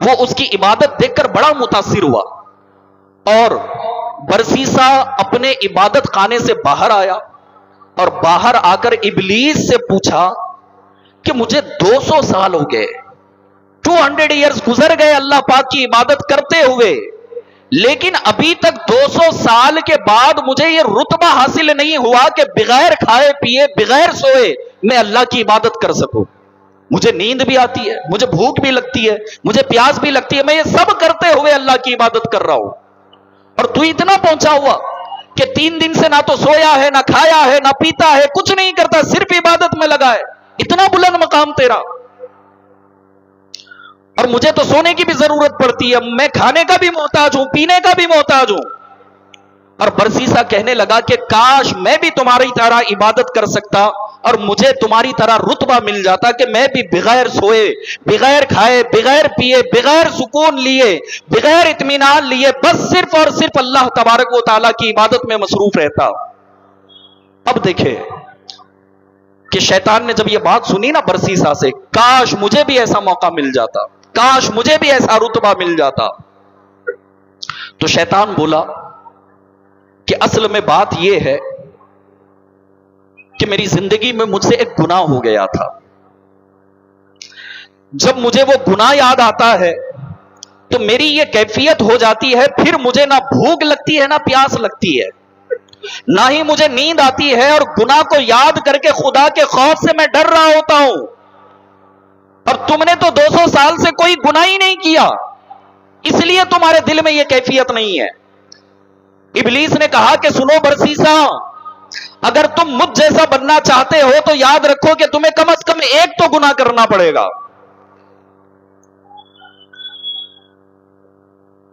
وہ اس کی عبادت دیکھ کر بڑا متاثر ہوا اور برسیسا اپنے عبادت خانے سے باہر آیا اور باہر آ کر ابلیس سے پوچھا کہ مجھے 200 سال ہو گئے، 200 ایئرز گزر گئے اللہ پاک کی عبادت کرتے ہوئے، لیکن ابھی تک 200 سال کے بعد مجھے یہ رتبہ حاصل نہیں ہوا کہ بغیر کھائے پیے بغیر سوئے میں اللہ کی عبادت کر سکوں۔ مجھے نیند بھی آتی ہے، مجھے بھوک بھی لگتی ہے، مجھے پیاس بھی لگتی ہے، میں یہ سب کرتے ہوئے اللہ کی عبادت کر رہا ہوں، اور تو اتنا پہنچا ہوا کہ 3 دن سے نہ تو سویا ہے، نہ کھایا ہے، نہ پیتا ہے، کچھ نہیں کرتا، صرف عبادت میں لگا ہے، اتنا بلند مقام تیرا، اور مجھے تو سونے کی بھی ضرورت پڑتی ہے، میں کھانے کا بھی محتاج ہوں، پینے کا بھی محتاج ہوں۔ اور برسیسا کہنے لگا کہ کاش میں بھی تمہاری طرح عبادت کر سکتا اور مجھے تمہاری طرح رتبہ مل جاتا کہ میں بھی بغیر سوئے، بغیر کھائے، بغیر پیے، بغیر سکون لیے، بغیر اطمینان لیے، بس صرف اور صرف اللہ تبارک و تعالیٰ کی عبادت میں مصروف رہتا۔ اب دیکھیں کہ شیطان نے جب یہ بات سنی نا برسیسا سے، کاش مجھے بھی ایسا موقع مل جاتا، کاش مجھے بھی ایسا رتبہ مل جاتا، تو شیطان بولا کہ اصل میں بات یہ ہے کہ میری زندگی میں مجھ سے ایک گناہ ہو گیا تھا، جب مجھے وہ گناہ یاد آتا ہے تو میری یہ کیفیت ہو جاتی ہے، پھر مجھے نہ بھوک لگتی ہے نہ پیاس لگتی ہے، نہ ہی مجھے نیند آتی ہے، اور گناہ کو یاد کر کے خدا کے خوف سے میں ڈر رہا ہوتا ہوں۔ اور تم نے تو 200 سال سے کوئی گناہ ہی نہیں کیا، اس لیے تمہارے دل میں یہ کیفیت نہیں ہے۔ ابلیس نے کہا کہ سنو برسیسا، اگر تم مجھ جیسا بننا چاہتے ہو تو یاد رکھو کہ تمہیں کم از کم ایک تو گناہ کرنا پڑے گا،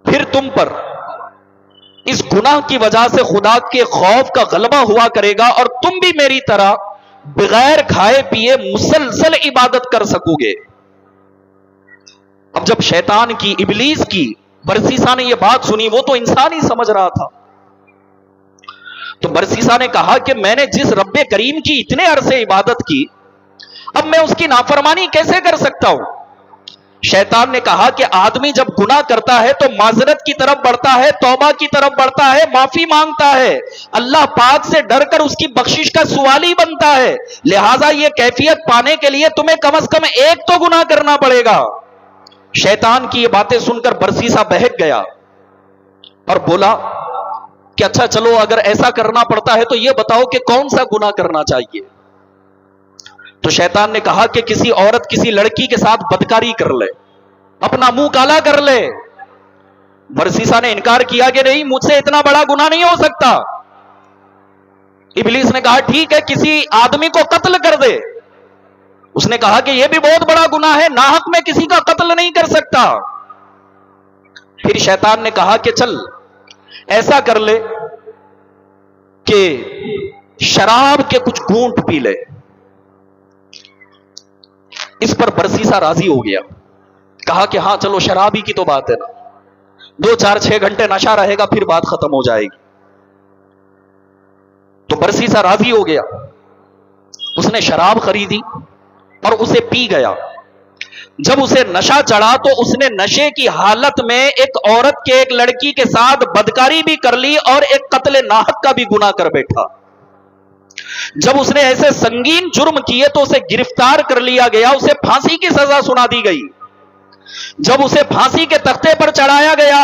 پھر تم پر اس گناہ کی وجہ سے خدا کے خوف کا غلبہ ہوا کرے گا اور تم بھی میری طرح بغیر کھائے پیے مسلسل عبادت کر سکو گے۔ اب جب شیطان کی، ابلیس کی، برسیسا نے یہ بات سنی، وہ تو انسان ہی سمجھ رہا تھا، تو برسیسا نے کہا کہ میں نے جس رب کریم کی اتنے عرصے عبادت کی، اب میں اس کی نافرمانی کیسے کر سکتا ہوں؟ شیطان نے کہا کہ آدمی جب گناہ کرتا ہے تو معذرت کی طرف بڑھتا ہے، توبہ کی طرف بڑھتا ہے، معافی مانگتا ہے، اللہ پاک سے ڈر کر اس کی بخشش کا سوالی بنتا ہے، لہٰذا یہ کیفیت پانے کے لیے تمہیں کم از کم ایک تو گناہ کرنا پڑے گا۔ شیطان کی یہ باتیں سن کر برسیسا بہک گیا اور بولا کہ اچھا چلو، اگر ایسا کرنا پڑتا ہے تو یہ بتاؤ کہ کون سا گناہ کرنا چاہیے؟ تو شیطان نے کہا کہ کسی عورت، کسی لڑکی کے ساتھ بدکاری کر لے، اپنا منہ کالا کر لے۔ برسیسا نے انکار کیا کہ نہیں، مجھ سے اتنا بڑا گناہ نہیں ہو سکتا۔ ابلیس نے کہا ٹھیک ہے، کسی آدمی کو قتل کر دے۔ اس نے کہا کہ یہ بھی بہت بڑا گناہ ہے، ناحق میں کسی کا قتل نہیں کر سکتا۔ پھر شیطان نے کہا کہ چل ایسا کر لے کہ شراب کے کچھ گھونٹ پی لے۔ اس پر برسیسا راضی ہو گیا، کہا کہ ہاں چلو، شرابی کی تو بات ہے نا، 2-4-6 گھنٹے نشہ رہے گا، پھر بات ختم ہو جائے گی۔ تو برسیسا راضی ہو گیا، اس نے شراب خریدی اور اسے پی گیا۔ جب اسے نشہ چڑھا تو اس نے نشے کی حالت میں ایک عورت کے، ایک لڑکی کے ساتھ بدکاری بھی کر لی اور ایک قتل ناحق کا بھی گناہ کر بیٹھا۔ جب اس نے ایسے سنگین جرم کیے تو اسے گرفتار کر لیا گیا، اسے پھانسی کی سزا سنا دی گئی۔ جب اسے پھانسی کے تختے پر چڑھایا گیا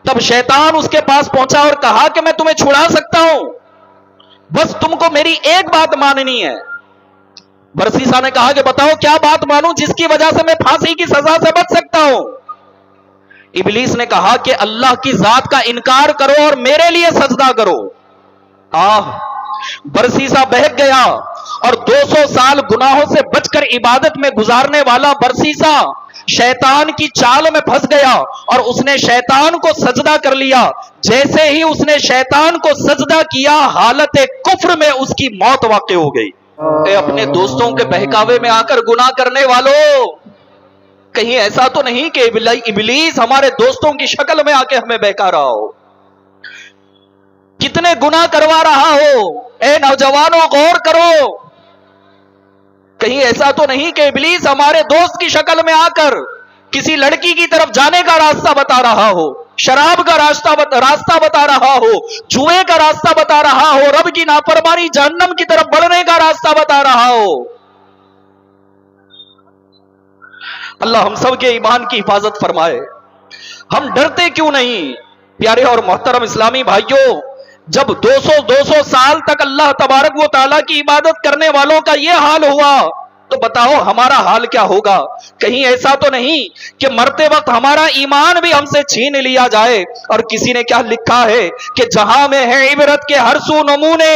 تب شیطان اس کے پاس پہنچا اور کہا کہ میں تمہیں چھڑا سکتا ہوں، بس تم کو میری ایک بات ماننی ہے۔ برسیسا نے کہا کہ بتاؤ کیا بات مانوں جس کی وجہ سے میں پھانسی کی سزا سے بچ سکتا ہوں؟ ابلیس نے کہا کہ اللہ کی ذات کا انکار کرو اور میرے لیے سجدہ کرو۔ برسیسا بہک گیا اور 200 سال گناہوں سے بچ کر عبادت میں گزارنے والا برسیسا شیطان کی چال میں پھنس گیا اور اس نے شیطان کو سجدہ کر لیا۔ جیسے ہی اس نے شیطان کو سجدہ کیا، حالت کفر میں اس کی موت واقع ہو گئی۔ اے اپنے دوستوں کے بہکاوے میں آ کر گناہ کرنے والوں، کہیں ایسا تو نہیں کہ ابلیس ہمارے دوستوں کی شکل میں آ کے ہمیں بہکا رہا ہو، کتنے گناہ کروا رہا ہو؟ اے نوجوانوں غور کرو، کہیں ایسا تو نہیں کہ ابلیس ہمارے دوست کی شکل میں آ کر کسی لڑکی کی طرف جانے کا راستہ بتا رہا ہو، شراب کا راستہ بتا رہا ہو، جوئے کا راستہ بتا رہا ہو، رب کی نافرمانی جہنم کی طرف بڑھنے کا راستہ بتا رہا ہو۔ اللہ ہم سب کے ایمان کی حفاظت فرمائے۔ ہم ڈرتے کیوں نہیں؟ پیارے اور محترم اسلامی بھائیوں، جب 200 سال تک اللہ تبارک و تعالیٰ کی عبادت کرنے والوں کا یہ حال ہوا تو بتاؤ ہمارا حال کیا ہوگا؟ کہیں ایسا تو نہیں کہ مرتے وقت ہمارا ایمان بھی ہم سے چھین لیا جائے؟ اور کسی نے کیا لکھا ہے کہ جہاں میں ہے عبرت کے ہر سو نمونے،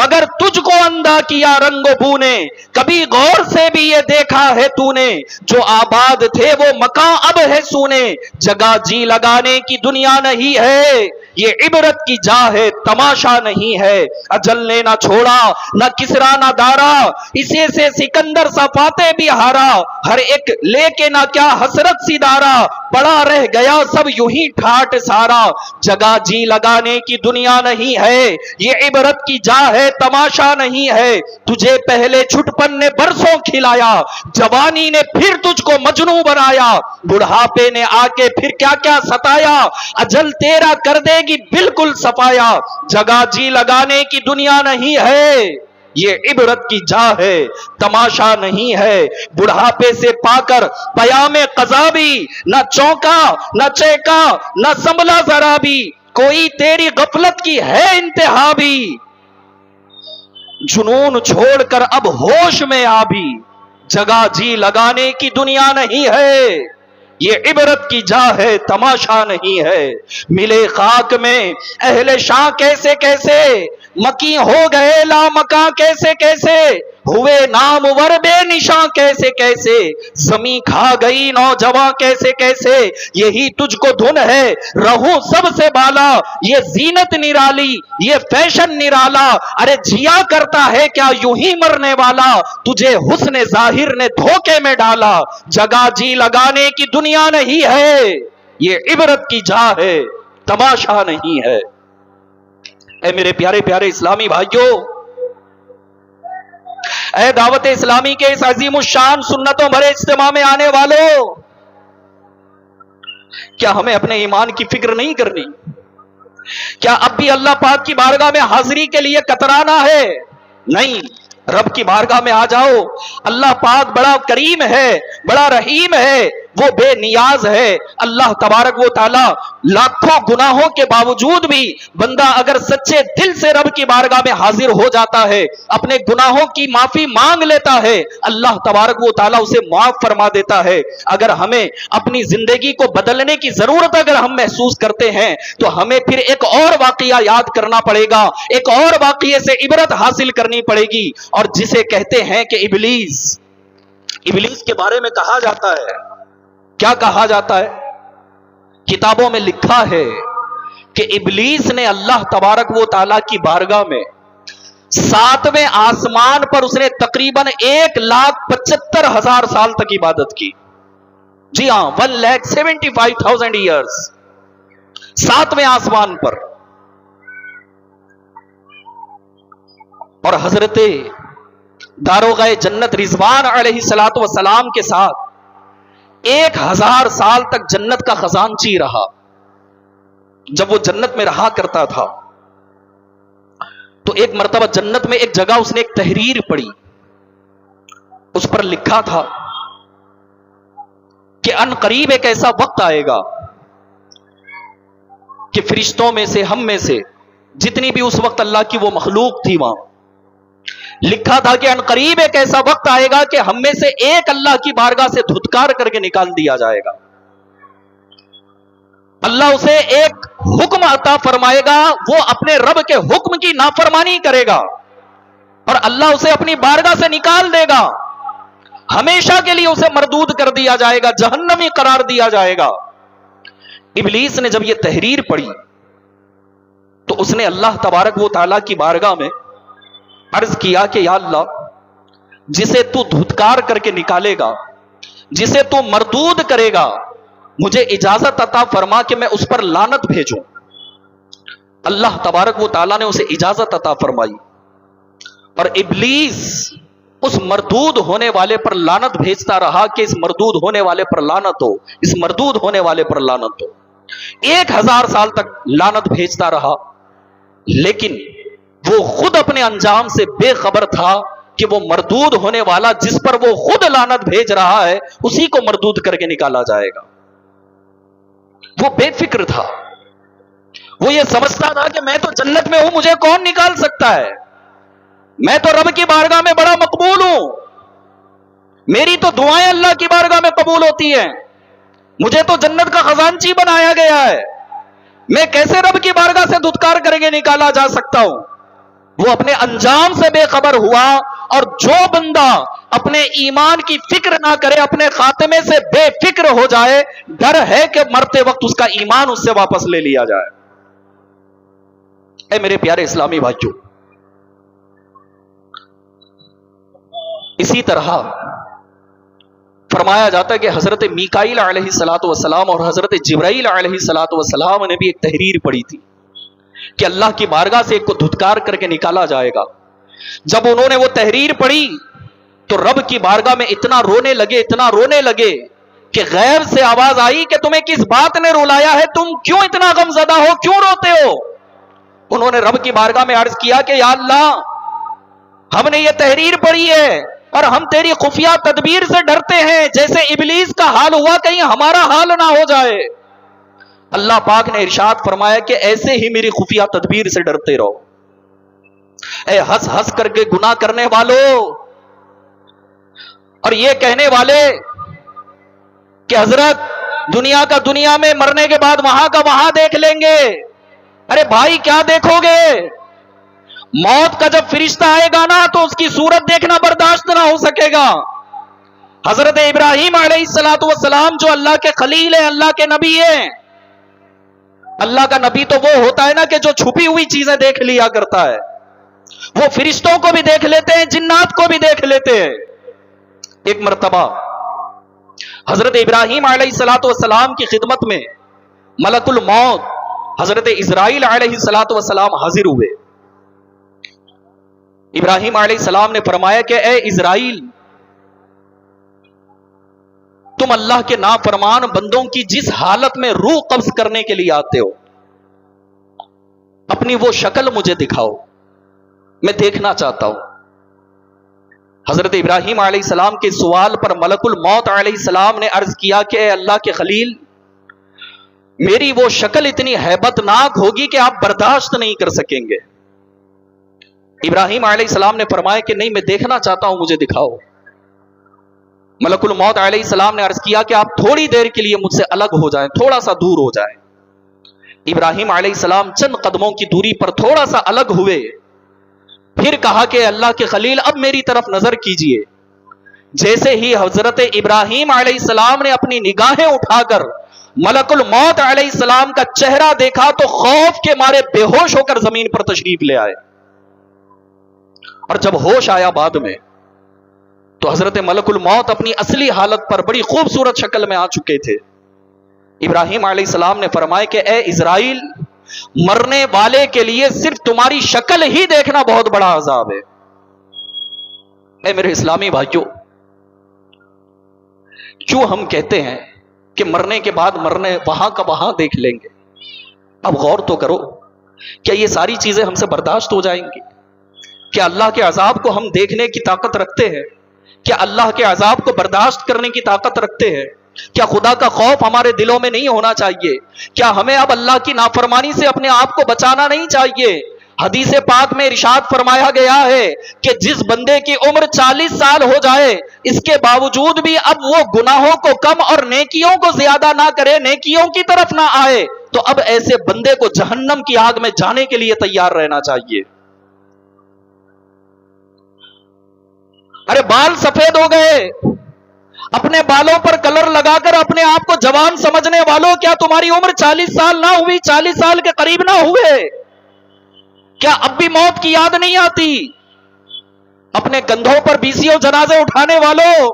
مگر تجھ کو اندھا کیا رنگ و بو نے، کبھی غور سے بھی یہ دیکھا ہے تو نے، جو آباد تھے وہ مکان اب ہے سونے، جگہ جی لگانے کی دنیا نہیں ہے، یہ عبرت کی جا ہے تماشا نہیں ہے، اجل نے نہ چھوڑا نہ کسرا نہ دارا، اسے سے سکندر صفاتے بھی ہارا، ہر ایک لے کے نہ کیا حسرت سی دارا، پڑا رہ گیا سب یوں ہی ٹھاٹ سارا، جگہ جی لگانے کی دنیا نہیں ہے، یہ عبرت کی جا ہے تماشا نہیں ہے، تجھے پہلے چھٹپن نے برسوں کھلایا، جوانی نے پھر تجھ کو مجنوں بنایا، بڑھاپے نے آ کے پھر کیا کیا ستایا، اجل تیرا کر دے گی بالکل صفایا، جگہ جی لگانے کی دنیا نہیں ہے، یہ عبرت کی جا ہے تماشا نہیں ہے، بڑھاپے سے پا کر پیام قضا بھی نہ چونکا نہ چیکا نہ سنبھلا ذرا بھی، کوئی تیری غفلت کی ہے انتہا بھی، جنون چھوڑ کر اب ہوش میں آ بھی، جگہ جی لگانے کی دنیا نہیں ہے، یہ عبرت کی جا ہے تماشا نہیں ہے، ملے خاک میں اہل شاہ کیسے کیسے، مکی ہو گئے لامکاں کیسے کیسے، ہوئے نامور بے نشاں کیسے کیسے، زمین کھا گئی نوجوان کیسے کیسے، یہی تجھ کو دھن ہے رہوں سب سے بالا، یہ زینت نرالی یہ فیشن نرالا، ارے جیا کرتا ہے کیا یوں ہی مرنے والا، تجھے حسن ظاہر نے دھوکے میں ڈالا، جگہ جی لگانے کی دنیا نہیں ہے، یہ عبرت کی جا ہے تماشا نہیں ہے۔ اے میرے پیارے پیارے اسلامی بھائیوں، اے دعوت اسلامی کے اس عظیم الشان سنتوں بھرے اجتماع میں آنے والوں، کیا ہمیں اپنے ایمان کی فکر نہیں کرنی؟ کیا اب بھی اللہ پاک کی بارگاہ میں حاضری کے لیے کترانا ہے؟ نہیں، رب کی بارگاہ میں آ جاؤ، اللہ پاک بڑا کریم ہے، بڑا رحیم ہے، وہ بے نیاز ہے، اللہ تبارک و تعالی لاکھوں گناہوں کے باوجود بھی بندہ اگر سچے دل سے رب کی بارگاہ میں حاضر ہو جاتا ہے، اپنے گناہوں کی معافی مانگ لیتا ہے، اللہ تبارک و تعالی اسے معاف فرما دیتا ہے۔ اگر ہمیں اپنی زندگی کو بدلنے کی ضرورت اگر ہم محسوس کرتے ہیں تو ہمیں پھر ایک اور واقعہ یاد کرنا پڑے گا، ایک اور واقعے سے عبرت حاصل کرنی پڑے گی، اور جسے کہتے ہیں کہ ابلیس کے بارے میں کہا جاتا ہے، کیا کہا جاتا ہے؟ کتابوں میں لکھا ہے کہ ابلیس نے اللہ تبارک و تعالیٰ کی بارگاہ میں 7ویں آسمان پر اس نے تقریباً 1,75,000 سال تک عبادت کی۔ جی ہاں، 1,75,000 ایئرز 7ویں آسمان پر، اور حضرت داروغہ جنت رضوان علیہ الصلوۃ والسلام کے ساتھ 1000 سال تک جنت کا خزانچی رہا۔ جب وہ جنت میں رہا کرتا تھا تو ایک مرتبہ جنت میں ایک جگہ اس نے ایک تحریر پڑھی، اس پر لکھا تھا کہ ان قریب ایک ایسا وقت آئے گا کہ فرشتوں میں سے، ہم میں سے جتنی بھی اس وقت اللہ کی وہ مخلوق تھی، وہاں لکھا تھا کہ ان قریب ایک ایسا وقت آئے گا کہ ہم میں سے ایک اللہ کی بارگاہ سے دھتکار کر کے نکال دیا جائے گا، اللہ اسے ایک حکم عطا فرمائے گا، وہ اپنے رب کے حکم کی نافرمانی کرے گا اور اللہ اسے اپنی بارگاہ سے نکال دے گا، ہمیشہ کے لیے اسے مردود کر دیا جائے گا، جہنمی قرار دیا جائے گا۔ ابلیس نے جب یہ تحریر پڑھی تو اس نے اللہ تبارک و تعالیٰ کی بارگاہ میں عرض کیا کہ یا اللہ، جسے تو دھتکار کر کے نکالے گا، جسے تو مردود کرے گا، مجھے اجازت عطا فرما کہ میں اس پر لعنت بھیجوں۔ اللہ تبارک و تعالیٰ نے اسے اجازت عطا فرمائی، اور ابلیس اس مردود ہونے والے پر لعنت بھیجتا رہا کہ اس مردود ہونے والے پر لعنت ہو، اس مردود ہونے والے پر لعنت ہو۔ 1000 سال تک لعنت بھیجتا رہا، لیکن وہ خود اپنے انجام سے بے خبر تھا کہ وہ مردود ہونے والا جس پر وہ خود لعنت بھیج رہا ہے اسی کو مردود کر کے نکالا جائے گا۔ وہ بے فکر تھا، وہ یہ سمجھتا تھا کہ میں تو جنت میں ہوں، مجھے کون نکال سکتا ہے، میں تو رب کی بارگاہ میں بڑا مقبول ہوں، میری تو دعائیں اللہ کی بارگاہ میں قبول ہوتی ہیں، مجھے تو جنت کا خزانچی بنایا گیا ہے، میں کیسے رب کی بارگاہ سے دھتکار کر کے نکالا جا سکتا ہوں۔ وہ اپنے انجام سے بے خبر ہوا، اور جو بندہ اپنے ایمان کی فکر نہ کرے، اپنے خاتمے سے بے فکر ہو جائے، ڈر ہے کہ مرتے وقت اس کا ایمان اس سے واپس لے لیا جائے۔ اے میرے پیارے اسلامی بھائیوں، اسی طرح فرمایا جاتا ہے کہ حضرت میکائیل علیہ الصلوۃ والسلام اور حضرت جبرائیل علیہ الصلوۃ والسلام نے بھی ایک تحریر پڑھی تھی کہ اللہ کی بارگاہ سے ایک کو دھتکار کر کے نکالا جائے گا۔ جب انہوں نے وہ تحریر پڑھی تو رب کی بارگاہ میں اتنا رونے لگے کہ غیب سے آواز آئی کہ تمہیں کس بات نے رلایا ہے، تم کیوں اتنا غم زدہ ہو، کیوں روتے ہو؟ انہوں نے رب کی بارگاہ میں عرض کیا کہ یا اللہ، ہم نے یہ تحریر پڑھی ہے اور ہم تیری خفیہ تدبیر سے ڈرتے ہیں، جیسے ابلیس کا حال ہوا کہیں ہمارا حال نہ ہو جائے۔ اللہ پاک نے ارشاد فرمایا کہ ایسے ہی میری خفیہ تدبیر سے ڈرتے رہو۔ اے ہنس ہنس کر کے گناہ کرنے والوں اور یہ کہنے والے کہ حضرت دنیا کا دنیا میں، مرنے کے بعد وہاں کا وہاں دیکھ لیں گے، ارے بھائی کیا دیکھو گے؟ موت کا جب فرشتہ آئے گا نا تو اس کی صورت دیکھنا برداشت نہ ہو سکے گا۔ حضرت ابراہیم علیہ الصلوۃ والسلام جو اللہ کے خلیل ہیں، اللہ کے نبی ہیں، اللہ کا نبی تو وہ ہوتا ہے نا کہ جو چھپی ہوئی چیزیں دیکھ لیا کرتا ہے، وہ فرشتوں کو بھی دیکھ لیتے ہیں، جنات کو بھی دیکھ لیتے ہیں۔ ایک مرتبہ حضرت ابراہیم علیہ الصلوۃ والسلام کی خدمت میں ملک الموت حضرت اسرائیل علیہ الصلوۃ والسلام حاضر ہوئے۔ ابراہیم علیہ السلام نے فرمایا کہ اے اسرائیل، تم اللہ کے نافرمان بندوں کی جس حالت میں روح قبض کرنے کے لیے آتے ہو، اپنی وہ شکل مجھے دکھاؤ، میں دیکھنا چاہتا ہوں۔ حضرت ابراہیم علیہ السلام کے سوال پر ملک الموت علیہ السلام نے عرض کیا کہ اے اللہ کے خلیل، میری وہ شکل اتنی ہیبت ناک ہوگی کہ آپ برداشت نہیں کر سکیں گے۔ ابراہیم علیہ السلام نے فرمایا کہ نہیں، میں دیکھنا چاہتا ہوں، مجھے دکھاؤ۔ ملک الموت علیہ السلام نے عرض کیا کہ آپ تھوڑی دیر کے لیے مجھ سے الگ ہو جائیں، تھوڑا سا دور ہو جائیں۔ ابراہیم علیہ السلام چند قدموں کی دوری پر تھوڑا سا الگ ہوئے، پھر کہا کہ اللہ کے خلیل اب میری طرف نظر کیجئے۔ جیسے ہی حضرت ابراہیم علیہ السلام نے اپنی نگاہیں اٹھا کر ملک الموت علیہ السلام کا چہرہ دیکھا تو خوف کے مارے بے ہوش ہو کر زمین پر تشریف لے آئے، اور جب ہوش آیا بعد میں تو حضرت ملک الموت اپنی اصلی حالت پر بڑی خوبصورت شکل میں آ چکے تھے۔ ابراہیم علیہ السلام نے فرمایا کہ اے اسرائیل، مرنے والے کے لیے صرف تمہاری شکل ہی دیکھنا بہت بڑا عذاب ہے۔ اے میرے اسلامی بھائیوں، کیوں ہم کہتے ہیں کہ مرنے کے بعد مرنے وہاں کا وہاں دیکھ لیں گے؟ اب غور تو کرو، کیا یہ ساری چیزیں ہم سے برداشت ہو جائیں گی؟ کیا اللہ کے عذاب کو ہم دیکھنے کی طاقت رکھتے ہیں؟ کیا اللہ کے عذاب کو برداشت کرنے کی طاقت رکھتے ہیں؟ کیا خدا کا خوف ہمارے دلوں میں نہیں ہونا چاہیے؟ کیا ہمیں اب اللہ کی نافرمانی سے اپنے آپ کو بچانا نہیں چاہیے؟ حدیث پاک میں ارشاد فرمایا گیا ہے کہ جس بندے کی عمر 40 سال ہو جائے، اس کے باوجود بھی اب وہ گناہوں کو کم اور نیکیوں کو زیادہ نہ کرے، نیکیوں کی طرف نہ آئے، تو اب ایسے بندے کو جہنم کی آگ میں جانے کے لیے تیار رہنا چاہیے۔ ارے بال سفید ہو گئے، اپنے بالوں پر کلر لگا کر اپنے آپ کو جوان سمجھنے والوں، کیا تمہاری عمر 40 سال نہ ہوئی، 40 سال کے قریب نہ ہوئے؟ کیا اب بھی موت کی یاد نہیں آتی؟ اپنے کندھوں پر بیسیوں جنازے اٹھانے والوں،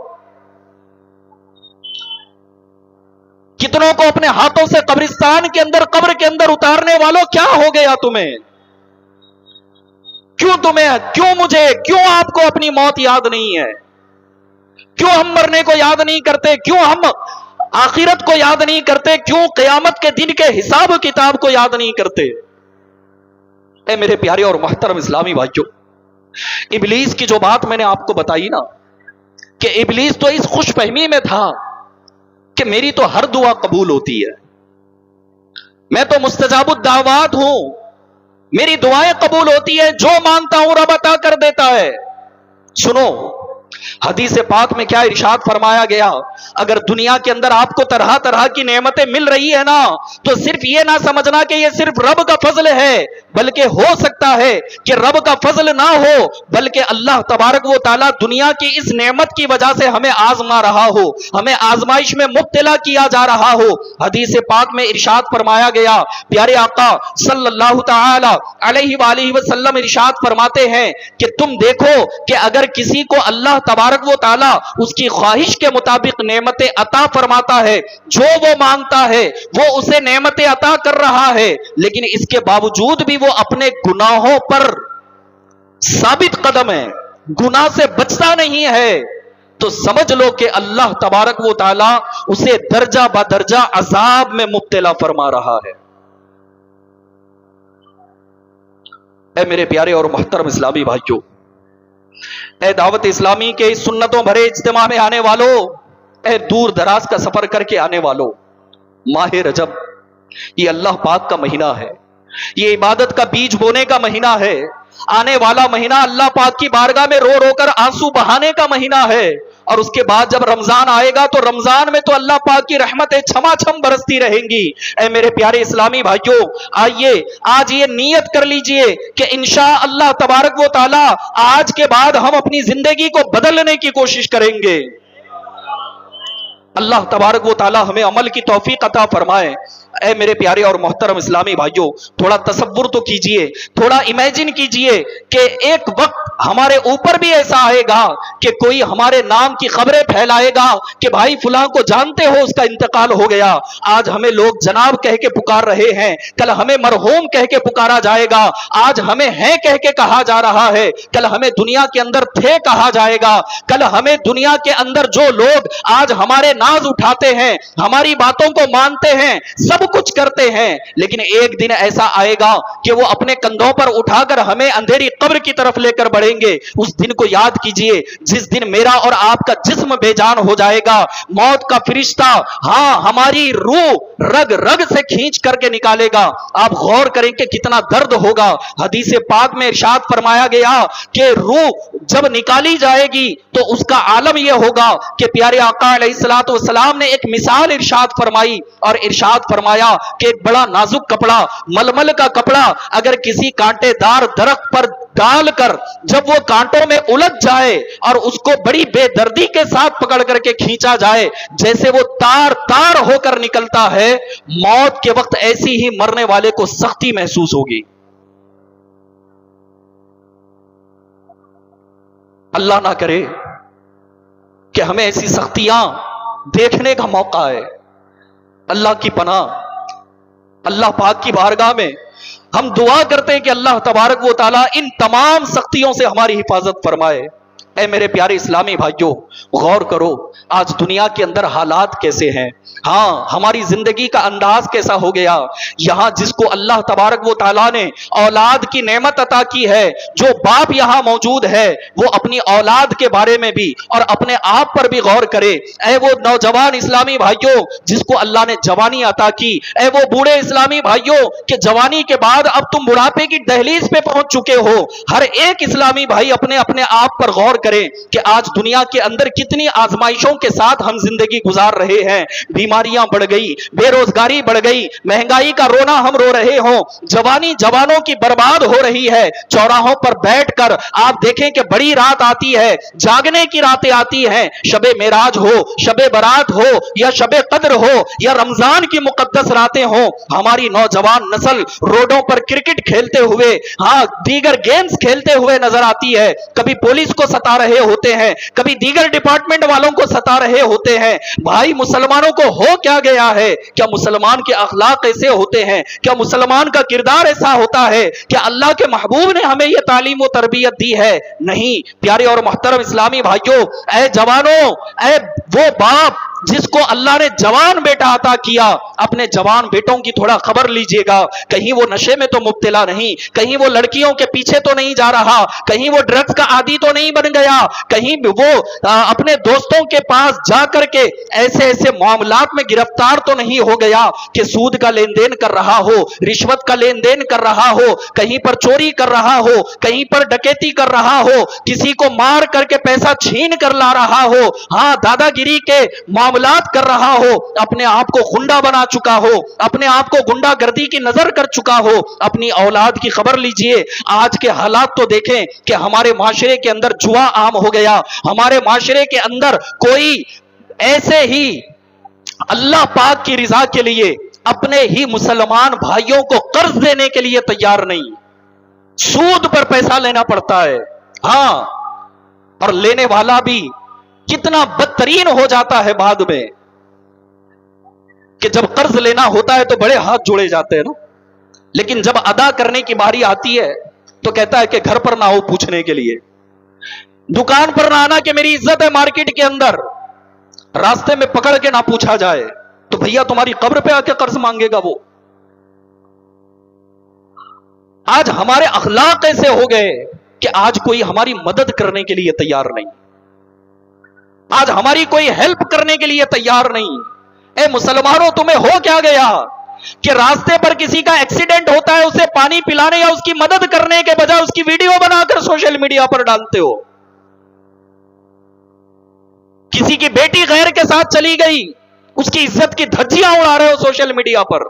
کتنوں کو اپنے ہاتھوں سے قبرستان کے اندر، قبر کے اندر اتارنے والوں، کیا ہو گیا تمہیں؟ کیوں تمہیں، کیوں مجھے، کیوں آپ کو اپنی موت یاد نہیں ہے؟ کیوں ہم مرنے کو یاد نہیں کرتے؟ کیوں ہم آخرت کو یاد نہیں کرتے؟ کیوں قیامت کے دن کے حساب و کتاب کو یاد نہیں کرتے؟ اے میرے پیارے اور محترم اسلامی بھائیوں، ابلیس کی جو بات میں نے آپ کو بتائی نا، کہ ابلیس تو اس خوش فہمی میں تھا کہ میری تو ہر دعا قبول ہوتی ہے، میں تو مستجاب الدعوات ہوں، میری دعائیں قبول ہوتی ہے، جو مانگتا ہوں رب عطا کر دیتا ہے۔ سنو حدیث پاک میں کیا ارشاد فرمایا گیا، اگر دنیا کے اندر آپ کو طرح طرح کی نعمتیں مل رہی ہے نا، تو صرف یہ نہ سمجھنا کہ یہ صرف رب کا فضل ہے، بلکہ ہو سکتا ہے کہ رب کا فضل نہ ہو، بلکہ اللہ تبارک و تعالی دنیا کی اس نعمت کی وجہ سے ہمیں آزما رہا ہو، ہمیں آزمائش میں مبتلا کیا جا رہا ہو۔ حدیث پاک میں ارشاد فرمایا گیا، پیارے آقا صلی اللہ تعالی علیہ وآلہ وسلم ارشاد فرماتے ہیں کہ تم دیکھو کہ اگر کسی کو اللہ تبارک و تعالی اس کی خواہش کے مطابق نعمتیں عطا فرماتا ہے، جو وہ مانگتا ہے وہ اسے نعمتیں عطا کر رہا ہے، لیکن اس کے باوجود بھی وہ اپنے گناہوں پر ثابت قدم ہے، گناہ سے بچتا نہیں ہے، تو سمجھ لو کہ اللہ تبارک و تعالی اسے درجہ بدرجہ عذاب میں مبتلا فرما رہا ہے۔ اے میرے پیارے اور محترم اسلامی بھائیوں، اے دعوت اسلامی کے اس سنتوں بھرے اجتماع میں آنے والوں، اے دور دراز کا سفر کر کے آنے والوں، ماہ رجب یہ اللہ پاک کا مہینہ ہے، یہ عبادت کا بیج بونے کا مہینہ ہے، آنے والا مہینہ اللہ پاک کی بارگاہ میں رو رو کر آنسو بہانے کا مہینہ ہے، اور اس کے بعد جب رمضان آئے گا تو رمضان میں تو اللہ پاک کی رحمتیں چھما چھم برستی رہیں گی۔ اے میرے پیارے اسلامی بھائیوں، آئیے آج یہ نیت کر لیجئے کہ انشاءاللہ تبارک و تعالی آج کے بعد ہم اپنی زندگی کو بدلنے کی کوشش کریں گے۔ اللہ تبارک و تعالی ہمیں عمل کی توفیق عطا فرمائے۔ اے میرے پیارے اور محترم اسلامی بھائیوں، تھوڑا تصور تو کیجئے، تھوڑا امیجن کیجئے کہ ایک وقت ہمارے اوپر بھی ایسا آئے گا کہ کوئی ہمارے نام کی خبریں پھیلائے گا کہ بھائی فلاں کو جانتے ہو اس کا انتقال ہو گیا، آج ہمیں لوگ جناب کہہ کے پکار رہے ہیں، کل ہمیں مرحوم کہہ کے پکارا جائے گا، آج ہمیں ہیں کہہ کے کہا جا رہا ہے، کل ہمیں دنیا کے اندر تھے کہا جائے گا، کل ہمیں دنیا کے اندر جو لوگ آج ہمارے ناز اٹھاتے ہیں، ہماری باتوں کو مانتے ہیں، سب کچھ کرتے ہیں، لیکن ایک دن ایسا آئے گا کہ وہ اپنے کندھوں پر اٹھا کر ہمیں اندھیری قبر کی طرف لے کر بڑھیں گے۔ اس دن کو یاد کیجئے جس دن میرا اور آپ کا جسم بے جان ہو جائے گا، موت کا فرشتہ ہماری روح رگ رگ سے کھینچ کر کے نکالے گا۔ آپ غور کریں کہ کتنا درد ہوگا۔ حدیث پاک میں ارشاد فرمایا گیا کہ روح جب نکالی جائے گی تو اس کا عالم یہ ہوگا کہ پیارے آقا علیہ الصلوۃ والسلام نے ایک مثال ارشاد فرمائی اور ارشاد فرمایا کہ ایک بڑا نازک کپڑا، ململ کا کپڑا اگر کسی کانٹے دار درخت پر ڈال کر جب وہ کانٹوں میں الجھ جائے اور اس کو بڑی بے دردی کے ساتھ پکڑ کر کے کھینچا جائے، جیسے وہ تار تار ہو کر نکلتا ہے، موت کے وقت ایسی ہی مرنے والے کو سختی محسوس ہوگی۔ اللہ نہ کرے کہ ہمیں ایسی سختیاں دیکھنے کا موقع ہے۔ اللہ کی پناہ، اللہ پاک کی بارگاہ میں ہم دعا کرتے ہیں کہ اللہ تبارک و تعالی ان تمام سختیوں سے ہماری حفاظت فرمائے۔ اے میرے پیارے اسلامی بھائیوں، غور کرو آج دنیا کے اندر حالات کیسے ہیں، ہماری زندگی کا انداز کیسا ہو گیا۔ یہاں جس کو اللہ تبارک و تعالیٰ نے اولاد کی نعمت عطا کی ہے، جو باپ یہاں موجود ہے، وہ اپنی اولاد کے بارے میں بھی اور اپنے آپ پر بھی غور کرے۔ اے وہ نوجوان اسلامی بھائیوں جس کو اللہ نے جوانی عطا کی، اے وہ بوڑھے اسلامی بھائیوں کہ جوانی کے بعد اب تم بڑھاپے کی دہلیز پہ پہنچ چکے ہو، ہر ایک اسلامی بھائی اپنے آپ پر غور کرے کہ آج دنیا کے اندر کتنی آزمائشوں کے ساتھ ہم زندگی گزار رہے ہیں۔ بیماریاں بڑھ گئی، بے روزگاری بڑھ گئی، مہنگائی کا رونا ہم رو رہے ہوں، جوانی جوانوں کی برباد ہو رہی ہے۔ چوراہوں پر بیٹھ کر آپ دیکھیں کہ بڑی رات آتی ہے، جاگنے کی راتیں آتی ہیں، شب معراج ہو، شب برات ہو یا شب قدر ہو یا رمضان کی مقدس راتیں ہوں، ہماری نوجوان نسل روڈوں پر کرکٹ کھیلتے ہوئے، دیگر گیمز کھیلتے ہوئے نظر آتی ہے، کبھی پولیس کو ستا ستا رہے ہوتے ہیں, کبھی دیگر ڈپارٹمنٹ والوں کو ستا رہے ہوتے ہیں. بھائی مسلمانوں کو ہو کیا گیا ہے؟ کیا مسلمان کے اخلاق ایسے ہوتے ہیں؟ کیا مسلمان کا کردار ایسا ہوتا ہے؟ کیا اللہ کے محبوب نے ہمیں یہ تعلیم و تربیت دی ہے؟ نہیں. پیارے اور محترم اسلامی بھائیوں, اے جوانوں, اے وہ باپ جس کو اللہ نے جوان بیٹا عطا کیا, اپنے جوان بیٹوں کی تھوڑا خبر لیجئے گا. کہیں وہ نشے میں تو مبتلا نہیں, کہیں وہ لڑکیوں کے پیچھے تو نہیں جا رہا, کہیں وہ ڈرگز کا عادی تو نہیں بن گیا, کہیں وہ اپنے دوستوں کے پاس جا کر کے ایسے معاملات میں گرفتار تو نہیں ہو گیا کہ سود کا لین دین کر رہا ہو, رشوت کا لین دین کر رہا ہو, کہیں پر چوری کر رہا ہو, کہیں پر ڈکیتی کر رہا ہو, کسی کو مار کر کے پیسہ چھین کر لا رہا ہو, ہاں دادا گیری کے معاملات کر رہا ہو, اپنے آپ کو غنڈہ بنا چکا ہو, اپنے آپ کو گنڈا گردی کی نظر کر چکا ہو. اپنی اولاد کی خبر لیجئے. آج کے حالات تو دیکھیں کہ ہمارے معاشرے کے اندر جوا عام ہو گیا, ہمارے معاشرے کے اندر کوئی ایسے ہی اللہ پاک کی رضا کے لیے اپنے ہی مسلمان بھائیوں کو قرض دینے کے لیے تیار نہیں. سود پر پیسہ لینا پڑتا ہے. ہاں, اور لینے والا بھی کتنا بدترین ہو جاتا ہے بعد میں, کہ جب قرض لینا ہوتا ہے تو بڑے ہاتھ جوڑے جاتے ہیں نا, لیکن جب ادا کرنے کی باری آتی ہے تو کہتا ہے کہ گھر پر نہ ہو پوچھنے کے لیے, دکان پر نہ آنا کہ میری عزت ہے مارکیٹ کے اندر, راستے میں پکڑ کے نہ پوچھا جائے تو بھیا تمہاری قبر پہ آ کے قرض مانگے گا وہ. آج ہمارے اخلاق ایسے ہو گئے کہ آج کوئی ہماری مدد کرنے کے لیے تیار نہیں, آج ہماری کوئی ہیلپ کرنے کے لیے تیار نہیں. اے مسلمانوں, تمہیں ہو کیا گیا کہ راستے پر کسی کا ایکسیڈنٹ ہوتا ہے, اسے پانی پلانے یا اس کی مدد کرنے کے بجائے اس کی ویڈیو بنا کر سوشل میڈیا پر ڈالتے ہو. کسی کی بیٹی غیر کے ساتھ چلی گئی, اس کی عزت کی دھجیاں اڑا رہے ہو سوشل میڈیا پر.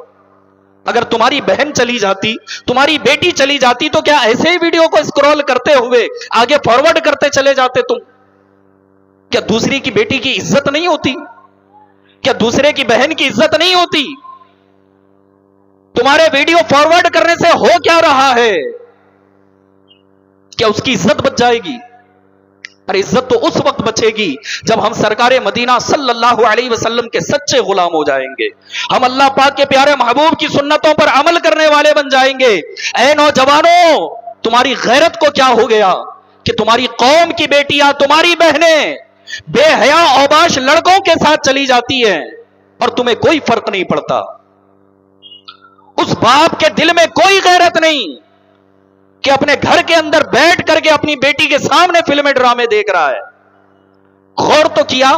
اگر تمہاری بہن چلی جاتی, تمہاری بیٹی چلی جاتی, تو کیا ایسے ہی ویڈیو کو اسکرول کرتے ہوئے آگے فارورڈ کرتے چلے جاتے تم؟ کیا دوسری کی بیٹی کی عزت نہیں ہوتی؟ کیا دوسرے کی بہن کی عزت نہیں ہوتی؟ تمہارے ویڈیو فارورڈ کرنے سے ہو کیا رہا ہے؟ کیا اس کی عزت بچ جائے گی؟ ارے عزت تو اس وقت بچے گی جب ہم سرکار مدینہ صلی اللہ علیہ وسلم کے سچے غلام ہو جائیں گے, ہم اللہ پاک کے پیارے محبوب کی سنتوں پر عمل کرنے والے بن جائیں گے. اے نوجوانوں, تمہاری غیرت کو کیا ہو گیا کہ تمہاری قوم کی بیٹیاں, تمہاری بہنیں بے حیا اوباش لڑکوں کے ساتھ چلی جاتی ہیں اور تمہیں کوئی فرق نہیں پڑتا. اس باپ کے دل میں کوئی غیرت نہیں کہ اپنے گھر کے اندر بیٹھ کر کے اپنی بیٹی کے سامنے فلمیں ڈرامے دیکھ رہا ہے. غور تو کیا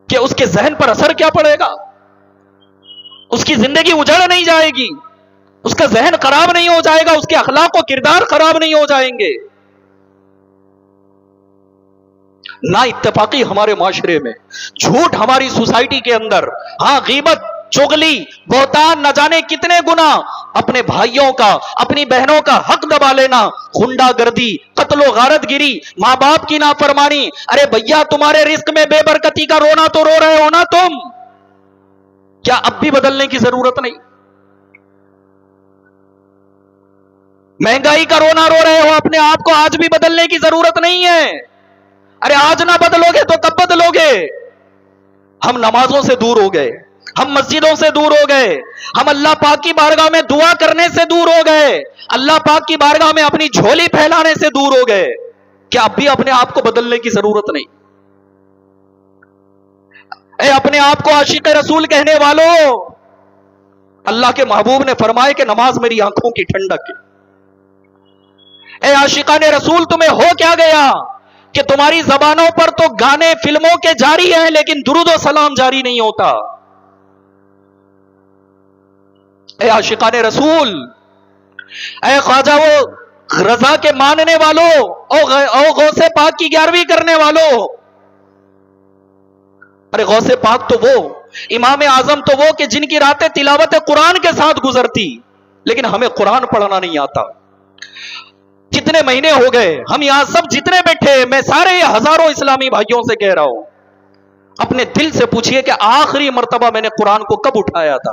کہ اس کے ذہن پر اثر کیا پڑے گا؟ اس کی زندگی اجڑ نہیں جائے گی, اس کا ذہن خراب نہیں ہو جائے گا, اس کے اخلاق و کردار خراب نہیں ہو جائیں گے؟ نا اتفاقی ہمارے معاشرے میں, جھوٹ ہماری سوسائٹی کے اندر, ہاں غیبت, چغلی, بہتان, نہ جانے کتنے گناہ, اپنے بھائیوں کا, اپنی بہنوں کا حق دبا لینا, غنڈہ گردی, قتل و غارت گیری, ماں باپ کی نافرمانی. ارے بھیا, تمہارے رزق میں بے برکتی کا رونا تو رو رہے ہو نا تم, کیا اب بھی بدلنے کی ضرورت نہیں؟ مہنگائی کا رونا رو رہے ہو, اپنے آپ کو آج بھی بدلنے کی ضرورت نہیں ہے. ارے آج نہ بدلو گے تو کب بدلو گے؟ ہم نمازوں سے دور ہو گئے, ہم مسجدوں سے دور ہو گئے, ہم اللہ پاک کی بارگاہ میں دعا کرنے سے دور ہو گئے, اللہ پاک کی بارگاہ میں اپنی جھولی پھیلانے سے دور ہو گئے. کیا اب بھی اپنے آپ کو بدلنے کی ضرورت نہیں؟ اے اپنے آپ کو عاشق رسول کہنے والوں, اللہ کے محبوب نے فرمایا کہ نماز میری آنکھوں کی ٹھنڈک ہے. اے عاشقان رسول, تمہیں ہو کیا گیا کہ تمہاری زبانوں پر تو گانے فلموں کے جاری ہیں لیکن درود و سلام جاری نہیں ہوتا؟ اے عاشقان رسول, اے خواجہ وہ رضا کے ماننے والوں, او غوث پاک کی 11ویں کرنے والوں. ارے غوث پاک تو وہ, امام اعظم تو وہ کہ جن کی راتیں تلاوت قرآن کے ساتھ گزرتی, لیکن ہمیں قرآن پڑھنا نہیں آتا. کتنے مہینے ہو گئے, ہم یہاں سب جتنے بیٹھے, میں سارے یہ ہزاروں اسلامی بھائیوں سے کہہ رہا ہوں, اپنے دل سے پوچھئے کہ آخری مرتبہ میں نے قرآن کو کب اٹھایا تھا,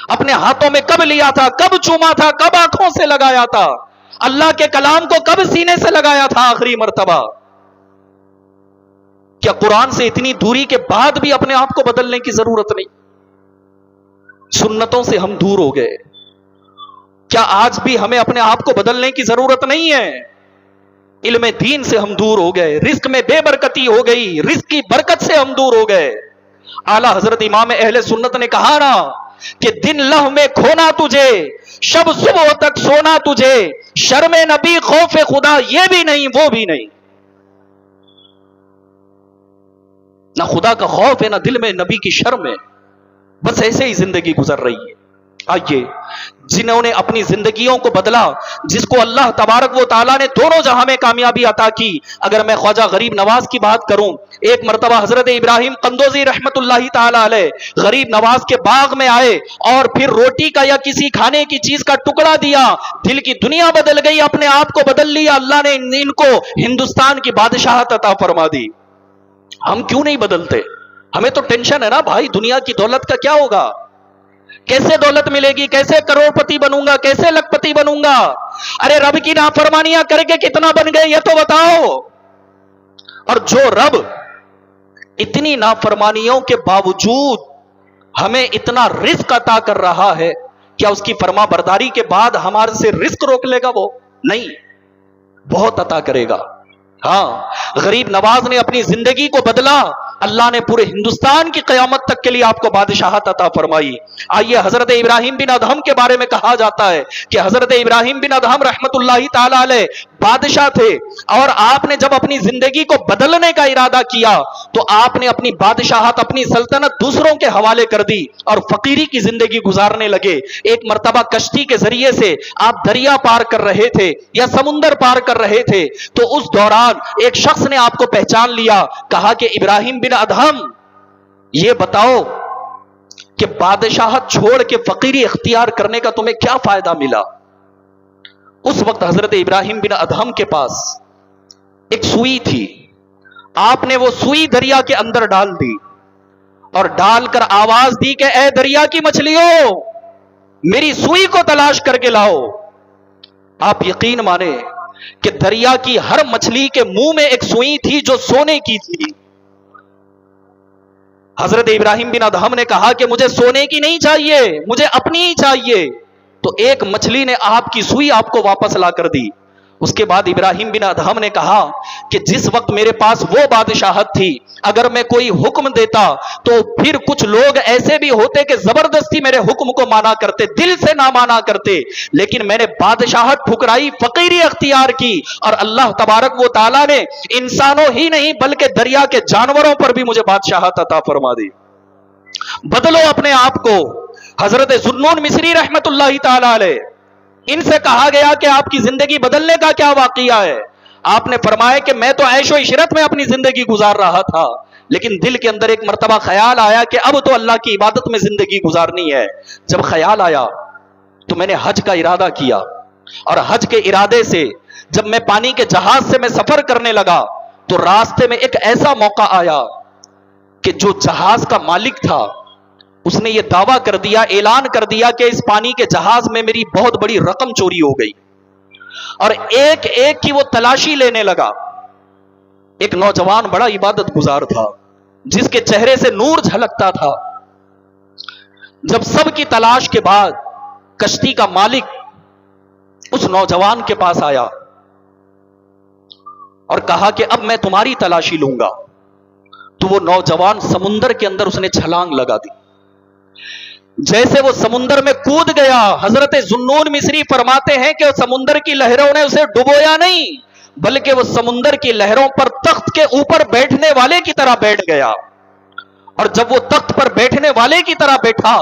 اپنے ہاتھوں میں کب لیا تھا, کب چوما تھا, کب آنکھوں سے لگایا تھا. اللہ کے کلام کو کب سینے سے لگایا تھا آخری مرتبہ؟ کیا قرآن سے اتنی دوری کے بعد بھی اپنے آپ کو بدلنے کی ضرورت نہیں؟ سنتوں سے ہم دور ہو گئے، کیا آج بھی ہمیں اپنے آپ کو بدلنے کی ضرورت نہیں ہے؟ علم دین سے ہم دور ہو گئے، رزق میں بے برکتی ہو گئی، رزق کی برکت سے ہم دور ہو گئے۔ اعلیٰ حضرت امام اہل سنت نے کہا نا کہ دن لہ میں کھونا تجھے، شب صبح تک سونا تجھے، شرم نبی خوف خدا یہ بھی نہیں وہ بھی نہیں۔ نہ خدا کا خوف ہے نہ دل میں نبی کی شرم ہے، بس ایسے ہی زندگی گزر رہی ہے۔ آئیے جنہوں نے اپنی زندگیوں کو بدلا، جس کو اللہ تبارک و تعالیٰ نے دونوں جہاں میں کامیابی عطا کی۔ اگر میں خواجہ غریب نواز کی بات کروں، ایک مرتبہ حضرت ابراہیم قندوزی رحمت اللہ تعالیٰ علیہ غریب نواز کے باغ میں آئے اور پھر روٹی کا یا کسی کھانے کی چیز کا ٹکڑا دیا، دل کی دنیا بدل گئی، اپنے آپ کو بدل لیا، اللہ نے ان کو ہندوستان کی بادشاہت عطا فرما دی۔ ہم کیوں نہیں بدلتے؟ ہمیں تو ٹینشن ہے نا بھائی، دنیا کی دولت کا کیا ہوگا، کیسے دولت ملے گی، کیسے کروڑ پتی بنوں گا، کیسے لکھ پتی بنوں گا؟ ارے رب کی نافرمانیاں کر کے کتنا بن گئے یہ تو بتاؤ۔ اور جو رب اتنی نافرمانیوں کے باوجود ہمیں اتنا رزق عطا کر رہا ہے، کیا اس کی فرما برداری کے بعد ہمارے سے رزق روک لے گا؟ وہ نہیں، بہت عطا کرے گا۔ ہاں، غریب نواز نے اپنی زندگی کو بدلا، اللہ نے پورے ہندوستان کی قیامت تک کے لیے آپ کو بادشاہت عطا فرمائی۔ آئیے حضرت ابراہیم بن ادہم کے بارے میں کہا جاتا ہے کہ حضرت ابراہیم بن ادہم رحمت اللہ تعالی علیہ بادشاہ تھے، اور آپ نے جب اپنی زندگی کو بدلنے کا ارادہ کیا تو آپ نے اپنی بادشاہت، اپنی سلطنت دوسروں کے حوالے کر دی اور فقیری کی زندگی گزارنے لگے۔ ایک مرتبہ کشتی کے ذریعے سے آپ دریا پار کر رہے تھے یا سمندر پار کر رہے تھے، تو اس دوران ایک شخص نے آپ کو پہچان لیا، کہا کہ ابراہیم بن ادہم یہ بتاؤ کہ بادشاہت چھوڑ کے فقیری اختیار کرنے کا تمہیں کیا فائدہ ملا؟ اس وقت حضرت ابراہیم بن ادہم کے پاس ایک سوئی تھی، آپ نے وہ سوئی دریا کے اندر ڈال دی اور ڈال کر آواز دی کہ اے دریا کی مچھلیوں، میری سوئی کو تلاش کر کے لاؤ۔ آپ یقین مانے کہ دریا کی ہر مچھلی کے منہ میں ایک سوئی تھی جو سونے کی تھی۔ حضرت ابراہیم بن ادہم نے کہا کہ مجھے سونے کی نہیں چاہیے، مجھے اپنی ہی چاہیے۔ تو ایک مچھلی نے آپ کی سوئی آپ کو واپس لا کر دی۔ اس کے بعد ابراہیم بن ادہم نے کہا کہ جس وقت میرے پاس وہ بادشاہت تھی، اگر میں کوئی حکم دیتا تو پھر کچھ لوگ ایسے بھی ہوتے کہ زبردستی میرے حکم کو مانا کرتے، دل سے نہ مانا کرتے، لیکن میں نے بادشاہت ٹھکرائی، فقیری اختیار کی، اور اللہ تبارک و تعالیٰ نے انسانوں ہی نہیں بلکہ دریا کے جانوروں پر بھی مجھے بادشاہت عطا فرما دی۔ بدلو اپنے آپ کو۔ حضرت ذوالنون مصری رحمت اللہ تعالی علیہ، ان سے کہا گیا کہ آپ کی زندگی بدلنے کا کیا واقعہ ہے؟ آپ نے فرمایا کہ میں تو عیش و عشرت میں اپنی زندگی گزار رہا تھا، لیکن دل کے اندر ایک مرتبہ خیال آیا کہ اب تو اللہ کی عبادت میں زندگی گزارنی ہے۔ جب خیال آیا تو میں نے حج کا ارادہ کیا، اور حج کے ارادے سے جب میں پانی کے جہاز سے میں سفر کرنے لگا تو راستے میں ایک ایسا موقع آیا کہ جو جہاز کا مالک تھا اس نے یہ دعویٰ کر دیا، اعلان کر دیا کہ اس پانی کے جہاز میں میری بہت بڑی رقم چوری ہو گئی، اور ایک ایک کی وہ تلاشی لینے لگا۔ ایک نوجوان بڑا عبادت گزار تھا جس کے چہرے سے نور جھلکتا تھا۔ جب سب کی تلاش کے بعد کشتی کا مالک اس نوجوان کے پاس آیا اور کہا کہ اب میں تمہاری تلاشی لوں گا، تو وہ نوجوان سمندر کے اندر اس نے چھلانگ لگا دی۔ جیسے وہ سمندر میں کود گیا، حضرت ذوالنون مصری فرماتے ہیں کہ سمندر کی لہروں نے اسے ڈبویا نہیں، بلکہ وہ سمندر کی لہروں پر تخت کے اوپر بیٹھنے والے کی طرح بیٹھ گیا، اور جب وہ تخت پر بیٹھنے والے کی طرح بیٹھا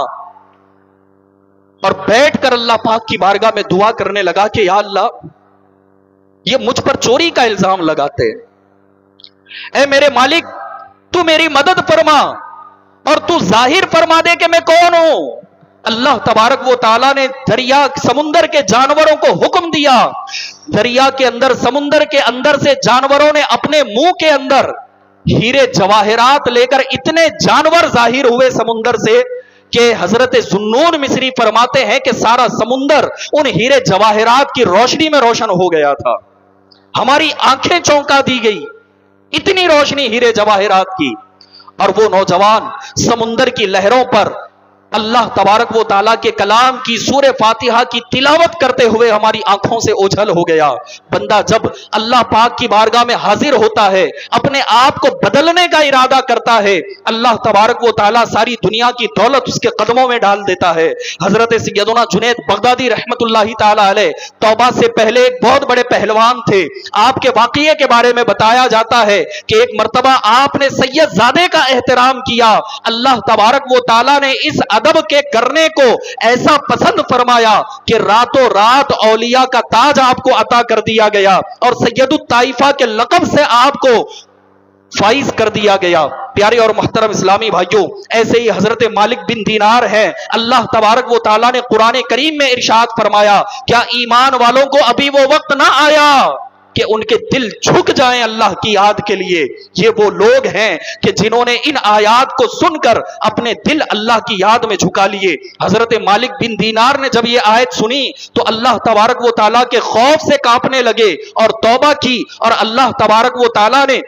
اور بیٹھ کر اللہ پاک کی بارگاہ میں دعا کرنے لگا کہ یا اللہ، یہ مجھ پر چوری کا الزام لگاتے، اے میرے مالک تو میری مدد فرما اور تو ظاہر فرما دے کہ میں کون ہوں۔ اللہ تبارک و تعالیٰ نے دریا سمندر کے جانوروں کو حکم دیا، دریا کے اندر سمندر کے اندر سے جانوروں نے اپنے منہ کے اندر ہیرے جواہرات لے کر اتنے جانور ظاہر ہوئے سمندر سے کہ حضرت ذوالنون مصری فرماتے ہیں کہ سارا سمندر ان ہیرے جواہرات کی روشنی میں روشن ہو گیا تھا. ہماری آنکھیں چونکا دی گئی، اتنی روشنی ہیرے جواہرات کی. اور وہ نوجوان سمندر کی لہروں پر اللہ تبارک و تعالیٰ کے کلام کی سورہ فاتحہ کی تلاوت کرتے ہوئے ہماری آنکھوں سے اوجھل ہو گیا. بندہ جب اللہ پاک کی بارگاہ میں حاضر ہوتا ہے، اپنے آپ کو بدلنے کا ارادہ کرتا ہے، اللہ تبارک و تعالیٰ ساری دنیا کی دولت اس کے قدموں میں ڈال دیتا ہے. حضرت سیدنا جنید بغدادی رحمت اللہ تعالیٰ علیہ توبہ سے پہلے ایک بہت بڑے پہلوان تھے. آپ کے واقعے کے بارے میں بتایا جاتا ہے کہ ایک مرتبہ آپ نے سید زادے کا احترام کیا. اللہ تبارک و تعالیٰ نے اس ادب کے کرنے کو ایسا پسند فرمایا کہ راتوں رات اولیاء کا تاج آپ کو عطا کر دیا گیا اور سید الطائفہ کے لقب سے آپ کو فائز کر دیا گیا. پیارے اور محترم اسلامی بھائیوں، ایسے ہی حضرت مالک بن دینار ہیں. اللہ تبارک و تعالیٰ نے قرآن کریم میں ارشاد فرمایا، کیا ایمان والوں کو ابھی وہ وقت نہ آیا کہ ان کے دل جھک جائیں اللہ کی یاد کے لیے؟ یہ وہ لوگ ہیں کہ جنہوں نے ان آیات کو سن کر اپنے دل اللہ کی یاد میں جھکا لیے. حضرت مالک بن دینار نے جب یہ آیت سنی تو اللہ تبارک و تعالیٰ کے خوف سے کانپنے لگے اور توبہ کی. اور اللہ تبارک و تعالیٰ نے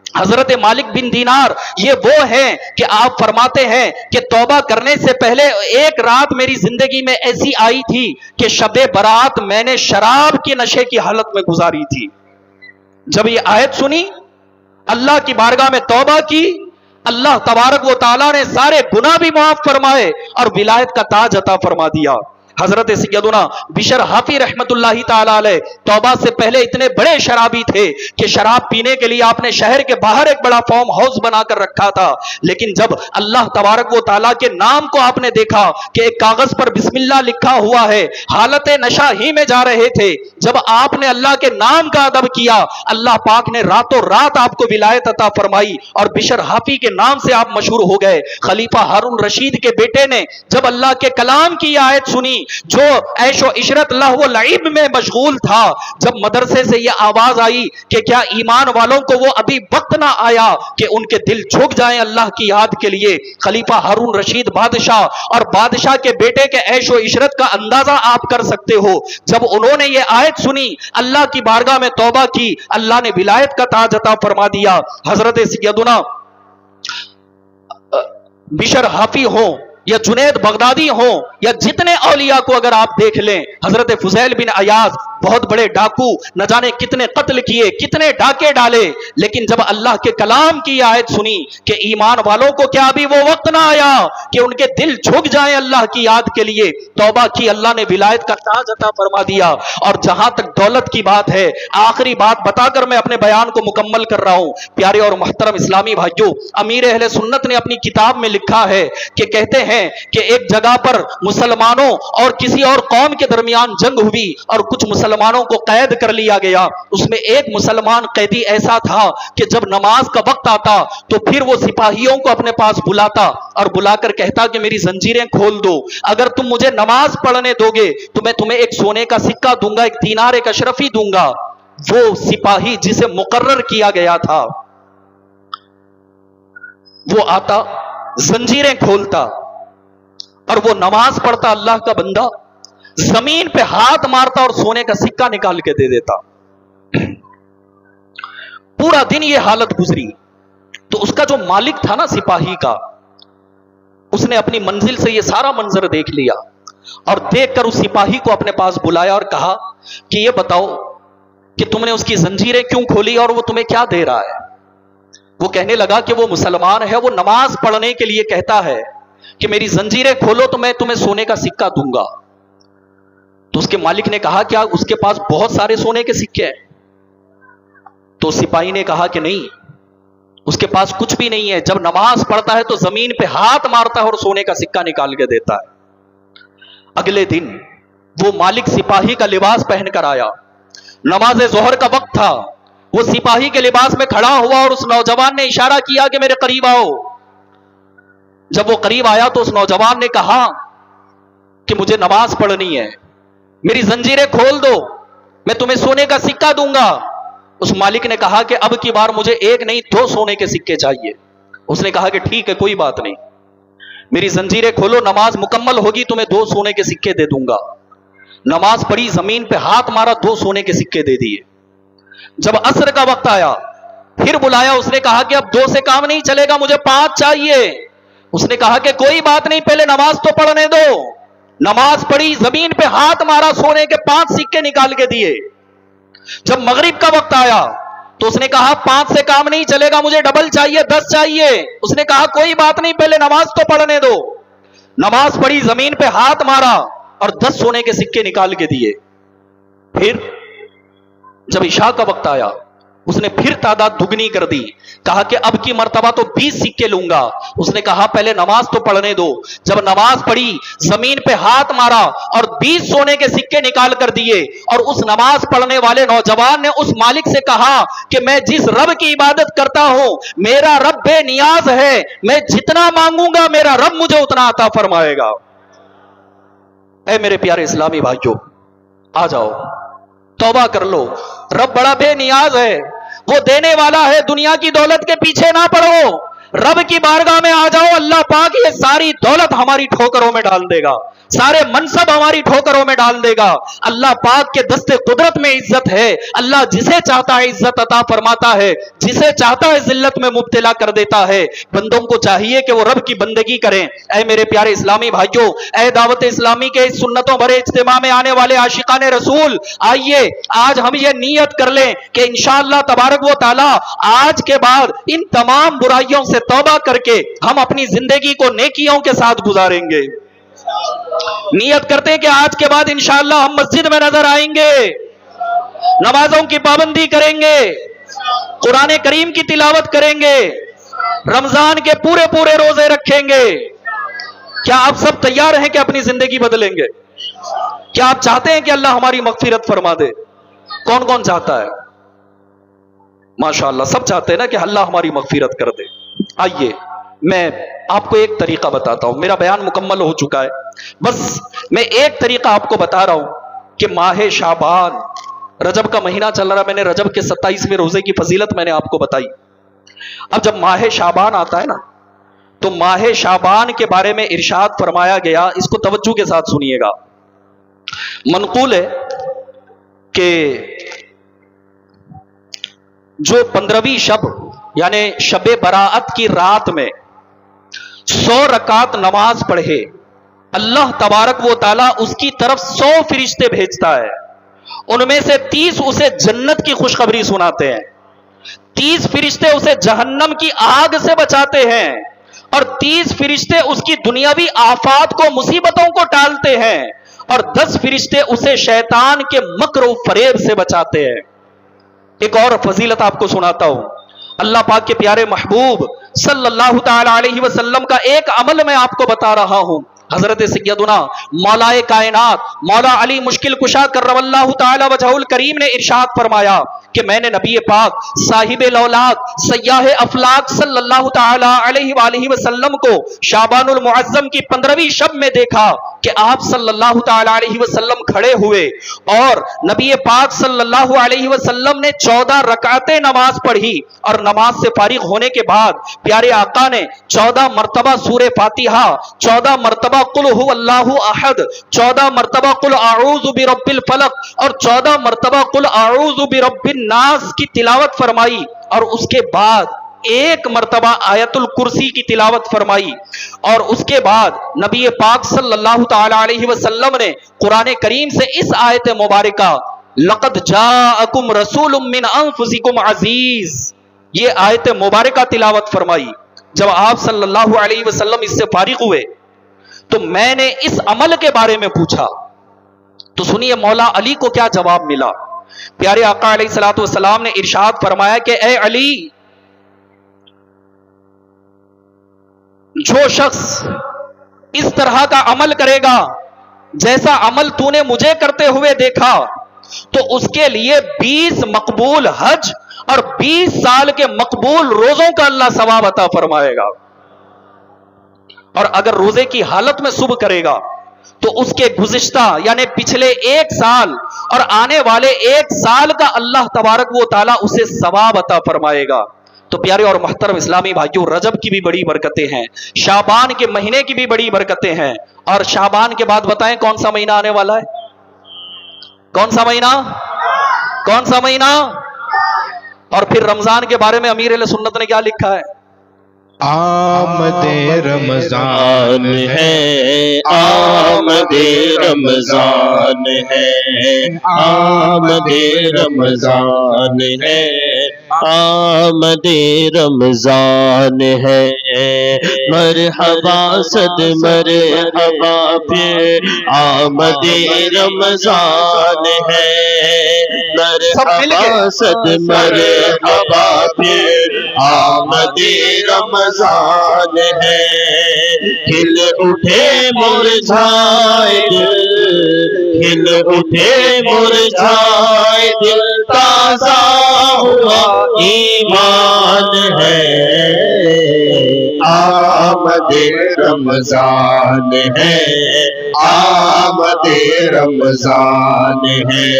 حضرت مالک بن دینار، یہ وہ ہیں کہ آپ فرماتے ہیں کہ توبہ کرنے سے پہلے ایک رات میری زندگی میں ایسی آئی تھی کہ شب برات میں نے شراب کے نشے کی حالت میں گزاری تھی. جب یہ آیت سنی، اللہ کی بارگاہ میں توبہ کی، اللہ تبارک و تعالیٰ نے سارے گناہ بھی معاف فرمائے اور ولایت کا تاج عطا فرما دیا. حضرت سیدنا بشر حافی رحمت اللہ تعالی علیہ توبہ سے پہلے اتنے بڑے شرابی تھے کہ شراب پینے کے لیے آپ نے شہر کے باہر ایک بڑا فارم ہاؤس بنا کر رکھا تھا. لیکن جب اللہ تبارک و تعالیٰ کے نام کو آپ نے دیکھا کہ ایک کاغذ پر بسم اللہ لکھا ہوا ہے، حالت نشہ ہی میں جا رہے تھے، جب آپ نے اللہ کے نام کا ادب کیا، اللہ پاک نے راتوں رات آپ کو ولایت عطا فرمائی اور بشر حافی کے نام سے آپ مشہور ہو گئے. خلیفہ ہارون رشید کے بیٹے نے جب اللہ کے کلام کی آیت سنی، جو عیش و عشرت لہو و لعب میں مشغول تھا، جب مدرسے سے یہ آواز آئی کہ کیا ایمان والوں کو وہ ابھی وقت نہ آیا کہ ان کے دل جھک جائیں اللہ کی یاد کے لیے؟ خلیفہ ہارون رشید بادشاہ اور بادشاہ کے بیٹے کے عیش و عشرت کا اندازہ آپ کر سکتے ہو. جب انہوں نے یہ آیت سنی، اللہ کی بارگاہ میں توبہ کی، اللہ نے ولایت کا تاج عطا فرما دیا. حضرت سیدنا بشر حافی ہوں یا جنید بغدادی ہوں یا جتنے اولیاء کو اگر آپ دیکھ لیں، حضرت فضیل بن عیاض بہت بڑے ڈاکو، نہ جانے کتنے قتل کیے، کتنے ڈاکے ڈالے، لیکن جب اللہ کے کلام کی آیت سنی کہ ایمان والوں کو کیا ابھی وہ وقت نہ آیا کہ ان کے دل جھک جائیں اللہ کی یاد کے لیے، توبہ کی، اللہ نے ولایت کا تاج عطا فرما دیا. اور جہاں تک دولت کی بات ہے، آخری بات بتا کر میں اپنے بیان کو مکمل کر رہا ہوں. پیارے اور محترم اسلامی بھائیوں، امیر اہل سنت نے اپنی کتاب میں لکھا ہے کہ کہتے ہیں کہ ایک جگہ پر مسلمانوں اور کسی اور قوم کے درمیان جنگ ہوئی اور کچھ مسلمانوں کو قید کر لیا گیا. اس میں ایک مسلمان قیدی ایسا تھا کہ جب نماز کا وقت آتا تو پھر وہ سپاہیوں کو اپنے پاس بلاتا اور بلا کر کہتا کہ میری زنجیریں کھول دو، اگر تم مجھے نماز پڑھنے دو گے تو میں تمہیں ایک سونے کا سکہ دوں گا، ایک دینار، ایک اشرفی دوں گا. وہ سپاہی جسے مقرر کیا گیا تھا وہ آتا، زنجیریں کھولتا اور وہ نماز پڑھتا، اللہ کا بندہ زمین پہ ہاتھ مارتا اور سونے کا سکہ نکال کے دے دیتا. پورا دن یہ حالت گزری. تو اس کا جو مالک تھا نا سپاہی کا، اس نے اپنی منزل سے یہ سارا منظر دیکھ لیا اور دیکھ کر اس سپاہی کو اپنے پاس بلایا اور کہا کہ یہ بتاؤ کہ تم نے اس کی زنجیریں کیوں کھولی اور وہ تمہیں کیا دے رہا ہے؟ وہ کہنے لگا کہ وہ مسلمان ہے، وہ نماز پڑھنے کے لیے کہتا ہے کہ میری زنجیریں کھولو تو میں تمہیں سونے کا سکہ دوں گا. تو اس کے مالک نے کہا کیا اس کے پاس بہت سارے سونے کے سکے ہیں؟ تو سپاہی نے کہا کہ نہیں، اس کے پاس کچھ بھی نہیں ہے. جب نماز پڑھتا ہے تو زمین پہ ہاتھ مارتا ہے اور سونے کا سکہ نکال کے دیتا ہے. اگلے دن وہ مالک سپاہی کا لباس پہن کر آیا، نماز ظہر کا وقت تھا، وہ سپاہی کے لباس میں کھڑا ہوا اور اس نوجوان نے اشارہ کیا کہ میرے قریب آؤ. جب وہ قریب آیا تو اس نوجوان نے کہا کہ مجھے نماز پڑھنی ہے، میری زنجیریں کھول دو، میں تمہیں سونے کا سکہ دوں گا. اس مالک نے کہا کہ اب کی بار مجھے ایک نہیں 2 سونے کے سکے چاہیے. اس نے کہا کہ ٹھیک ہے، کوئی بات نہیں. میری زنجیریں کھولو, نماز مکمل ہوگی تمہیں 2 سونے کے سکے دے دوں گا. نماز پڑھی, زمین پہ ہاتھ مارا, 2 سونے کے سکے دے دیے. جب عصر کا وقت آیا پھر بلایا, اس نے کہا کہ اب 2 سے کام نہیں چلے گا, مجھے 5 چاہیے. اس نے کہا کہ کوئی بات نہیں, پہلے نماز تو پڑھنے دو. نماز پڑھی, زمین پہ ہاتھ مارا, سونے کے 5 سکے نکال کے دیے. جب مغرب کا وقت آیا تو اس نے کہا 5 سے کام نہیں چلے گا, مجھے ڈبل چاہیے, 10 چاہیے. اس نے کہا کوئی بات نہیں, پہلے نماز تو پڑھنے دو. نماز پڑھی, زمین پہ ہاتھ مارا اور 10 سونے کے سکے نکال کے دیے. پھر جب عشاء کا وقت آیا اس نے پھر تعداد دگنی کر دی, کہا کہ اب کی مرتبہ تو 20 سکے لوں گا. اس نے کہا پہلے نماز تو پڑھنے دو. جب نماز پڑھی, زمین پہ ہاتھ مارا اور 20 سونے کے سکے نکال کر دیے. اور اس نماز پڑھنے والے نوجوان نے اس مالک سے کہا کہ میں جس رب کی عبادت کرتا ہوں میرا رب بے نیاز ہے, میں جتنا مانگوں گا میرا رب مجھے اتنا عطا فرمائے گا. اے میرے پیارے اسلامی بھائیوں, آ جاؤ, توبہ کر لو. رب بڑا بے نیاز ہے, وہ دینے والا ہے, دنیا کی دولت کے پیچھے نہ پڑو. رب کی بارگاہ میں آ جاؤ, اللہ پاک یہ ساری دولت ہماری ٹھوکروں میں ڈال دے گا, سارے منصب ہماری ٹھوکروں میں ڈال دے گا. اللہ پاک کے دستے قدرت میں عزت ہے. اللہ جسے چاہتا ہے عزت عطا فرماتا ہے, جسے چاہتا ہے ذلت میں مبتلا کر دیتا ہے. بندوں کو چاہیے کہ وہ رب کی بندگی کریں. اے میرے پیارے اسلامی بھائیوں, اے دعوت اسلامی کے اس سنتوں بھرے اجتماع میں آنے والے عاشقان رسول, آئیے آج ہم یہ نیت کر لیں کہ انشاءاللہ تبارک و تعالی آج کے بعد ان تمام برائیوں سے توبہ کر کے ہم اپنی زندگی کو نیکیوں کے ساتھ گزاریں گے. نیت کرتے ہیں کہ آج کے بعد انشاءاللہ ہم مسجد میں نظر آئیں گے, نمازوں کی پابندی کریں گے, قرآن کریم کی تلاوت کریں گے, رمضان کے پورے پورے روزے رکھیں گے. کیا آپ سب تیار ہیں کہ اپنی زندگی بدلیں گے؟ کیا آپ چاہتے ہیں کہ اللہ ہماری مغفرت فرما دے؟ کون کون چاہتا ہے؟ ماشاءاللہ سب چاہتے ہیں نا کہ اللہ ہماری مغفرت کر دے. آئیے میں آپ کو ایک طریقہ بتاتا ہوں, میرا بیان مکمل ہو چکا ہے, بس میں ایک طریقہ آپ کو بتا رہا ہوں کہ ماہ شعبان, رجب کا مہینہ چل رہا ہے, میں نے رجب کے 27ویں روزے کی فضیلت میں نے آپ کو بتائی. اب جب ماہ شعبان آتا ہے نا تو ماہ شعبان کے بارے میں ارشاد فرمایا گیا, اس کو توجہ کے ساتھ سنیے گا. منقول ہے کہ جو 15ویں شب یعنی شب براءت کی رات میں 100 رکعت نماز پڑھے, اللہ تبارک و تعالیٰ اس کی طرف 100 فرشتے بھیجتا ہے. ان میں سے 30 اسے جنت کی خوشخبری سناتے ہیں, 30 فرشتے اسے جہنم کی آگ سے بچاتے ہیں, اور 30 فرشتے اس کی دنیاوی آفات کو, مصیبتوں کو ٹالتے ہیں, اور 10 فرشتے اسے شیطان کے مکر و فریب سے بچاتے ہیں. ایک اور فضیلت آپ کو سناتا ہوں. اللہ پاک کے پیارے محبوب صلی اللہ تعالی علیہ وسلم کا ایک عمل میں آپ کو بتا رہا ہوں. حضرت سیدنا مولا کائنات مولا علی مشکل کشا کرم اللہ تعالی وجہ الکریم نے ارشاد فرمایا کہ میں نے نبی پاک صاحب الاولاد سیاح افلاک صلی اللہ تعالی علیہ وآلہ وسلم کو شعبان المعظم کی 15ویں شب میں دیکھا کہ آپ صلی اللہ تعالی علیہ وسلم کھڑے ہوئے اور نبی پاک صلی اللہ علیہ وسلم نے 14 رکعتیں نماز پڑھی, اور نماز سے فارغ ہونے کے بعد پیارے آقا نے 14 مرتبہ سورہ فاتحہ, 14 مرتبہ قل هو اللہ احد, 14 مرتبہ قل اعوذ برب الفلق, اور 14 مرتبہ قل اعوذ برب الناس کی تلاوت فرمائی, اور اس کے بعد ایک مرتبہ آیت الکرسی کی تلاوت فرمائی. اور اس کے بعد نبی پاک صلی اللہ تعالی علیہ وسلم نے قرآن کریم سے اس آیت مبارکہ لقد جاءکم رسول من انفسکم عزیز, یہ آیت مبارکہ تلاوت فرمائی. جب آپ صلی اللہ علیہ وسلم اس سے فارغ ہوئے تو میں نے اس عمل کے بارے میں پوچھا, تو سنیے مولا علی کو کیا جواب ملا. پیارے آقا علیہ الصلوۃ والسلام نے ارشاد فرمایا کہ اے علی, جو شخص اس طرح کا عمل کرے گا جیسا عمل تو نے مجھے کرتے ہوئے دیکھا, تو اس کے لیے 20 مقبول حج اور 20 سال کے مقبول روزوں کا اللہ ثواب عطا فرمائے گا. اور اگر روزے کی حالت میں صبح کرے گا تو اس کے گزشتہ یعنی پچھلے 1 سال اور آنے والے 1 سال کا اللہ تبارک و تعالیٰ اسے ثواب عطا فرمائے گا. تو پیارے اور محترم اسلامی بھائیوں، رجب کی بھی بڑی برکتیں ہیں، شعبان کے مہینے کی بھی بڑی برکتیں ہیں، اور شعبان کے بعد بتائیں کون سا مہینہ آنے والا ہے؟ کون سا مہینہ؟ کون سا مہینہ؟ اور پھر رمضان کے بارے میں امیر اہل سنت نے کیا لکھا ہے؟ آمد رمضان ہے، آمد رمضان ہے، آمد رمضان ہے، آمد رمضان ہے، مرحبا صد مرحبا پھر آمد رمضان ہے، مرحبا صد مرحبا پھر آمد رمضان ہے، کھل اٹھے مرجھائے دل، کھل اٹھے مرجھائے دل، تازہ ہوا ایمان ہے، آمد رمضان ہے، آمد رمضان ہے،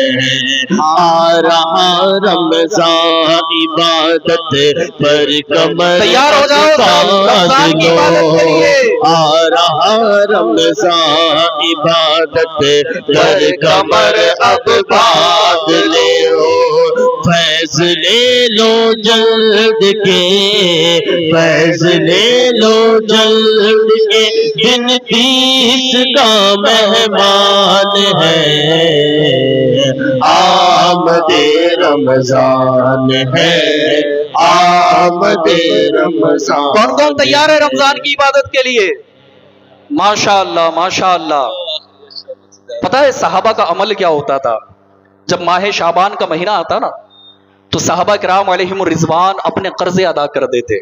آ رہا رمضان عبادت پر کمر تیار ہو جاؤ رمضان کی عبادت کے لیے، آ رہا رمضان عبادت پر کمر اب باندھ لے لو، فیض لے لو جلد کے، فیض لے لو جلد کے، دن 30 کا مہمان ہے، آمد رمضان ہے، آمد رمضان۔ کون کون تیار ہے رمضان کی عبادت کے لیے؟ ماشاء اللہ ماشاء اللہ۔ پتہ ہے صحابہ کا عمل کیا ہوتا تھا؟ جب ماہ شعبان کا مہینہ آتا نا تو صحابہ کرام علیہم الرضوان اپنے قرضے ادا کر دیتے،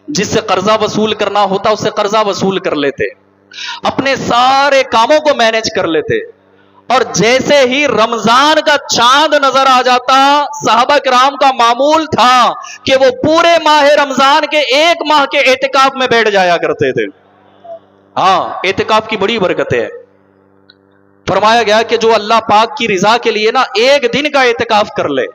جس سے قرضہ وصول کرنا ہوتا اس سے قرضہ وصول کر لیتے، اپنے سارے کاموں کو مینج کر لیتے، اور جیسے ہی رمضان کا چاند نظر آ جاتا صحابہ کرام کا معمول تھا کہ وہ پورے ماہ رمضان کے 1 ماہ کے اعتکاف میں بیٹھ جایا کرتے تھے۔ ہاں، اعتکاف کی بڑی برکت ہے۔ فرمایا گیا کہ جو اللہ پاک کی رضا کے لیے نا 1 دن کا اعتکاف کر لے،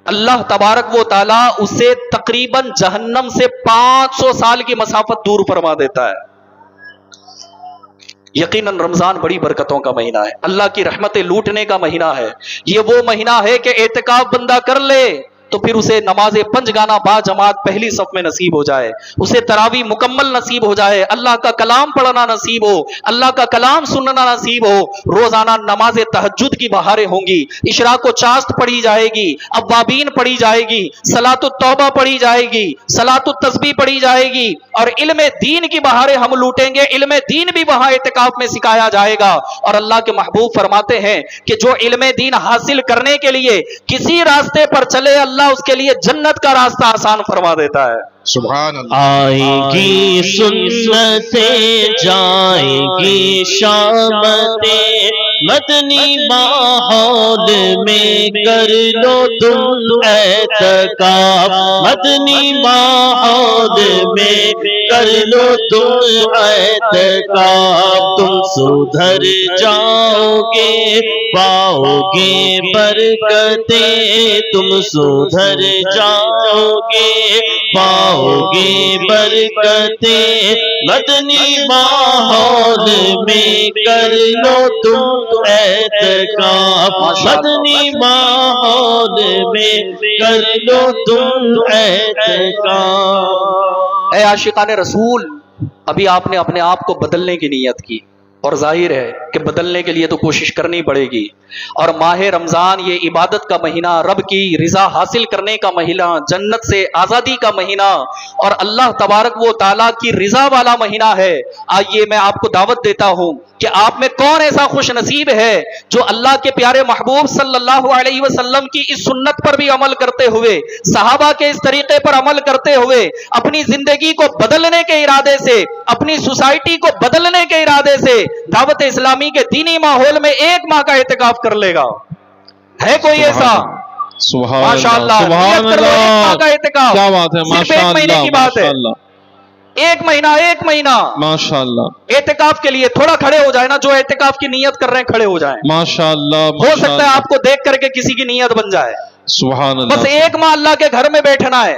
اللہ تبارک و تعالی اسے تقریباً جہنم سے 500 سال کی مسافت دور فرما دیتا ہے۔ یقیناً رمضان بڑی برکتوں کا مہینہ ہے، اللہ کی رحمتیں لوٹنے کا مہینہ ہے۔ یہ وہ مہینہ ہے کہ اعتکاف بندہ کر لے تو پھر اسے نماز 5 گانا با جماعت پہلی صف میں نصیب ہو جائے، اسے تراویح مکمل نصیب ہو جائے، اللہ کا کلام پڑھنا نصیب ہو، اللہ کا کلام سننا نصیب ہو، روزانہ نماز تہجد کی بہاریں ہوں گی، اشراق و چاشت پڑھی جائے گی، اوابین پڑھی جائے گی، صلاۃ التوبہ پڑھی جائے گی، صلاۃ التسبیح پڑھی جائے گی، اور علم دین کی بہاریں ہم لوٹیں گے، علم دین بھی وہاں اعتکاف میں سکھایا جائے گا۔ اور اللہ کے محبوب فرماتے ہیں کہ جو علم دین حاصل کرنے کے لیے کسی راستے پر چلے، اللہ اس کے لیے جنت کا راستہ آسان فرما دیتا ہے۔ سبحان اللہ۔ آئیں گی سنتیں، جائیں گی شامتیں، مدنی ماحول میں کر لو تم اعتکاف، مدنی ماحول میں کر لو تم اعتکاف، تم سدھر جاؤ گے پاؤ گے برکتیں، تم سدھر جاؤ گے پاؤ گے برکتیں، مدنی ماحول میں کر لو تم اعتکاف، مدنی ماحول میں کر لو تم اعتکاف۔ اے عاشقان رسول، ابھی آپ نے اپنے آپ کو بدلنے کی نیت کی، اور ظاہر ہے کہ بدلنے کے لیے تو کوشش کرنی پڑے گی، اور ماہ رمضان یہ عبادت کا مہینہ، رب کی رضا حاصل کرنے کا مہینہ، جنت سے آزادی کا مہینہ، اور اللہ تبارک و تعالیٰ کی رضا والا مہینہ ہے۔ آئیے میں آپ کو دعوت دیتا ہوں کہ آپ میں کون ایسا خوش نصیب ہے جو اللہ کے پیارے محبوب صلی اللہ علیہ وسلم کی اس سنت پر بھی عمل کرتے ہوئے، صحابہ کے اس طریقے پر عمل کرتے ہوئے، اپنی زندگی کو بدلنے کے ارادے سے، اپنی سوسائٹی کو بدلنے کے ارادے سے دعوت اسلامی کے دینی ماحول میں 1 ماہ کا اعتکاف کر لے گا؟ ہے کوئی ایسا؟ سبحان ماشاء اللہ، سبحان نیت کر لو 1 ماہ کا اللہ، اعتکاف، کیا بات ہے، صرف ماشاء 1 مہینے اللہ کی بات ہے، ماشاء اللہ 1 مہینہ ماشاء اللہ اعتکاف کے لیے۔ تھوڑا کھڑے ہو جائے نا، جو اعتکاف کی نیت کر رہے ہیں کھڑے ہو جائیں، ماشاء اللہ، ہو سکتا ہے آپ کو دیکھ کر کے کسی کی نیت بن جائے۔ سبحان بس اللہ 1 ماہ اللہ کے گھر میں بیٹھنا ہے،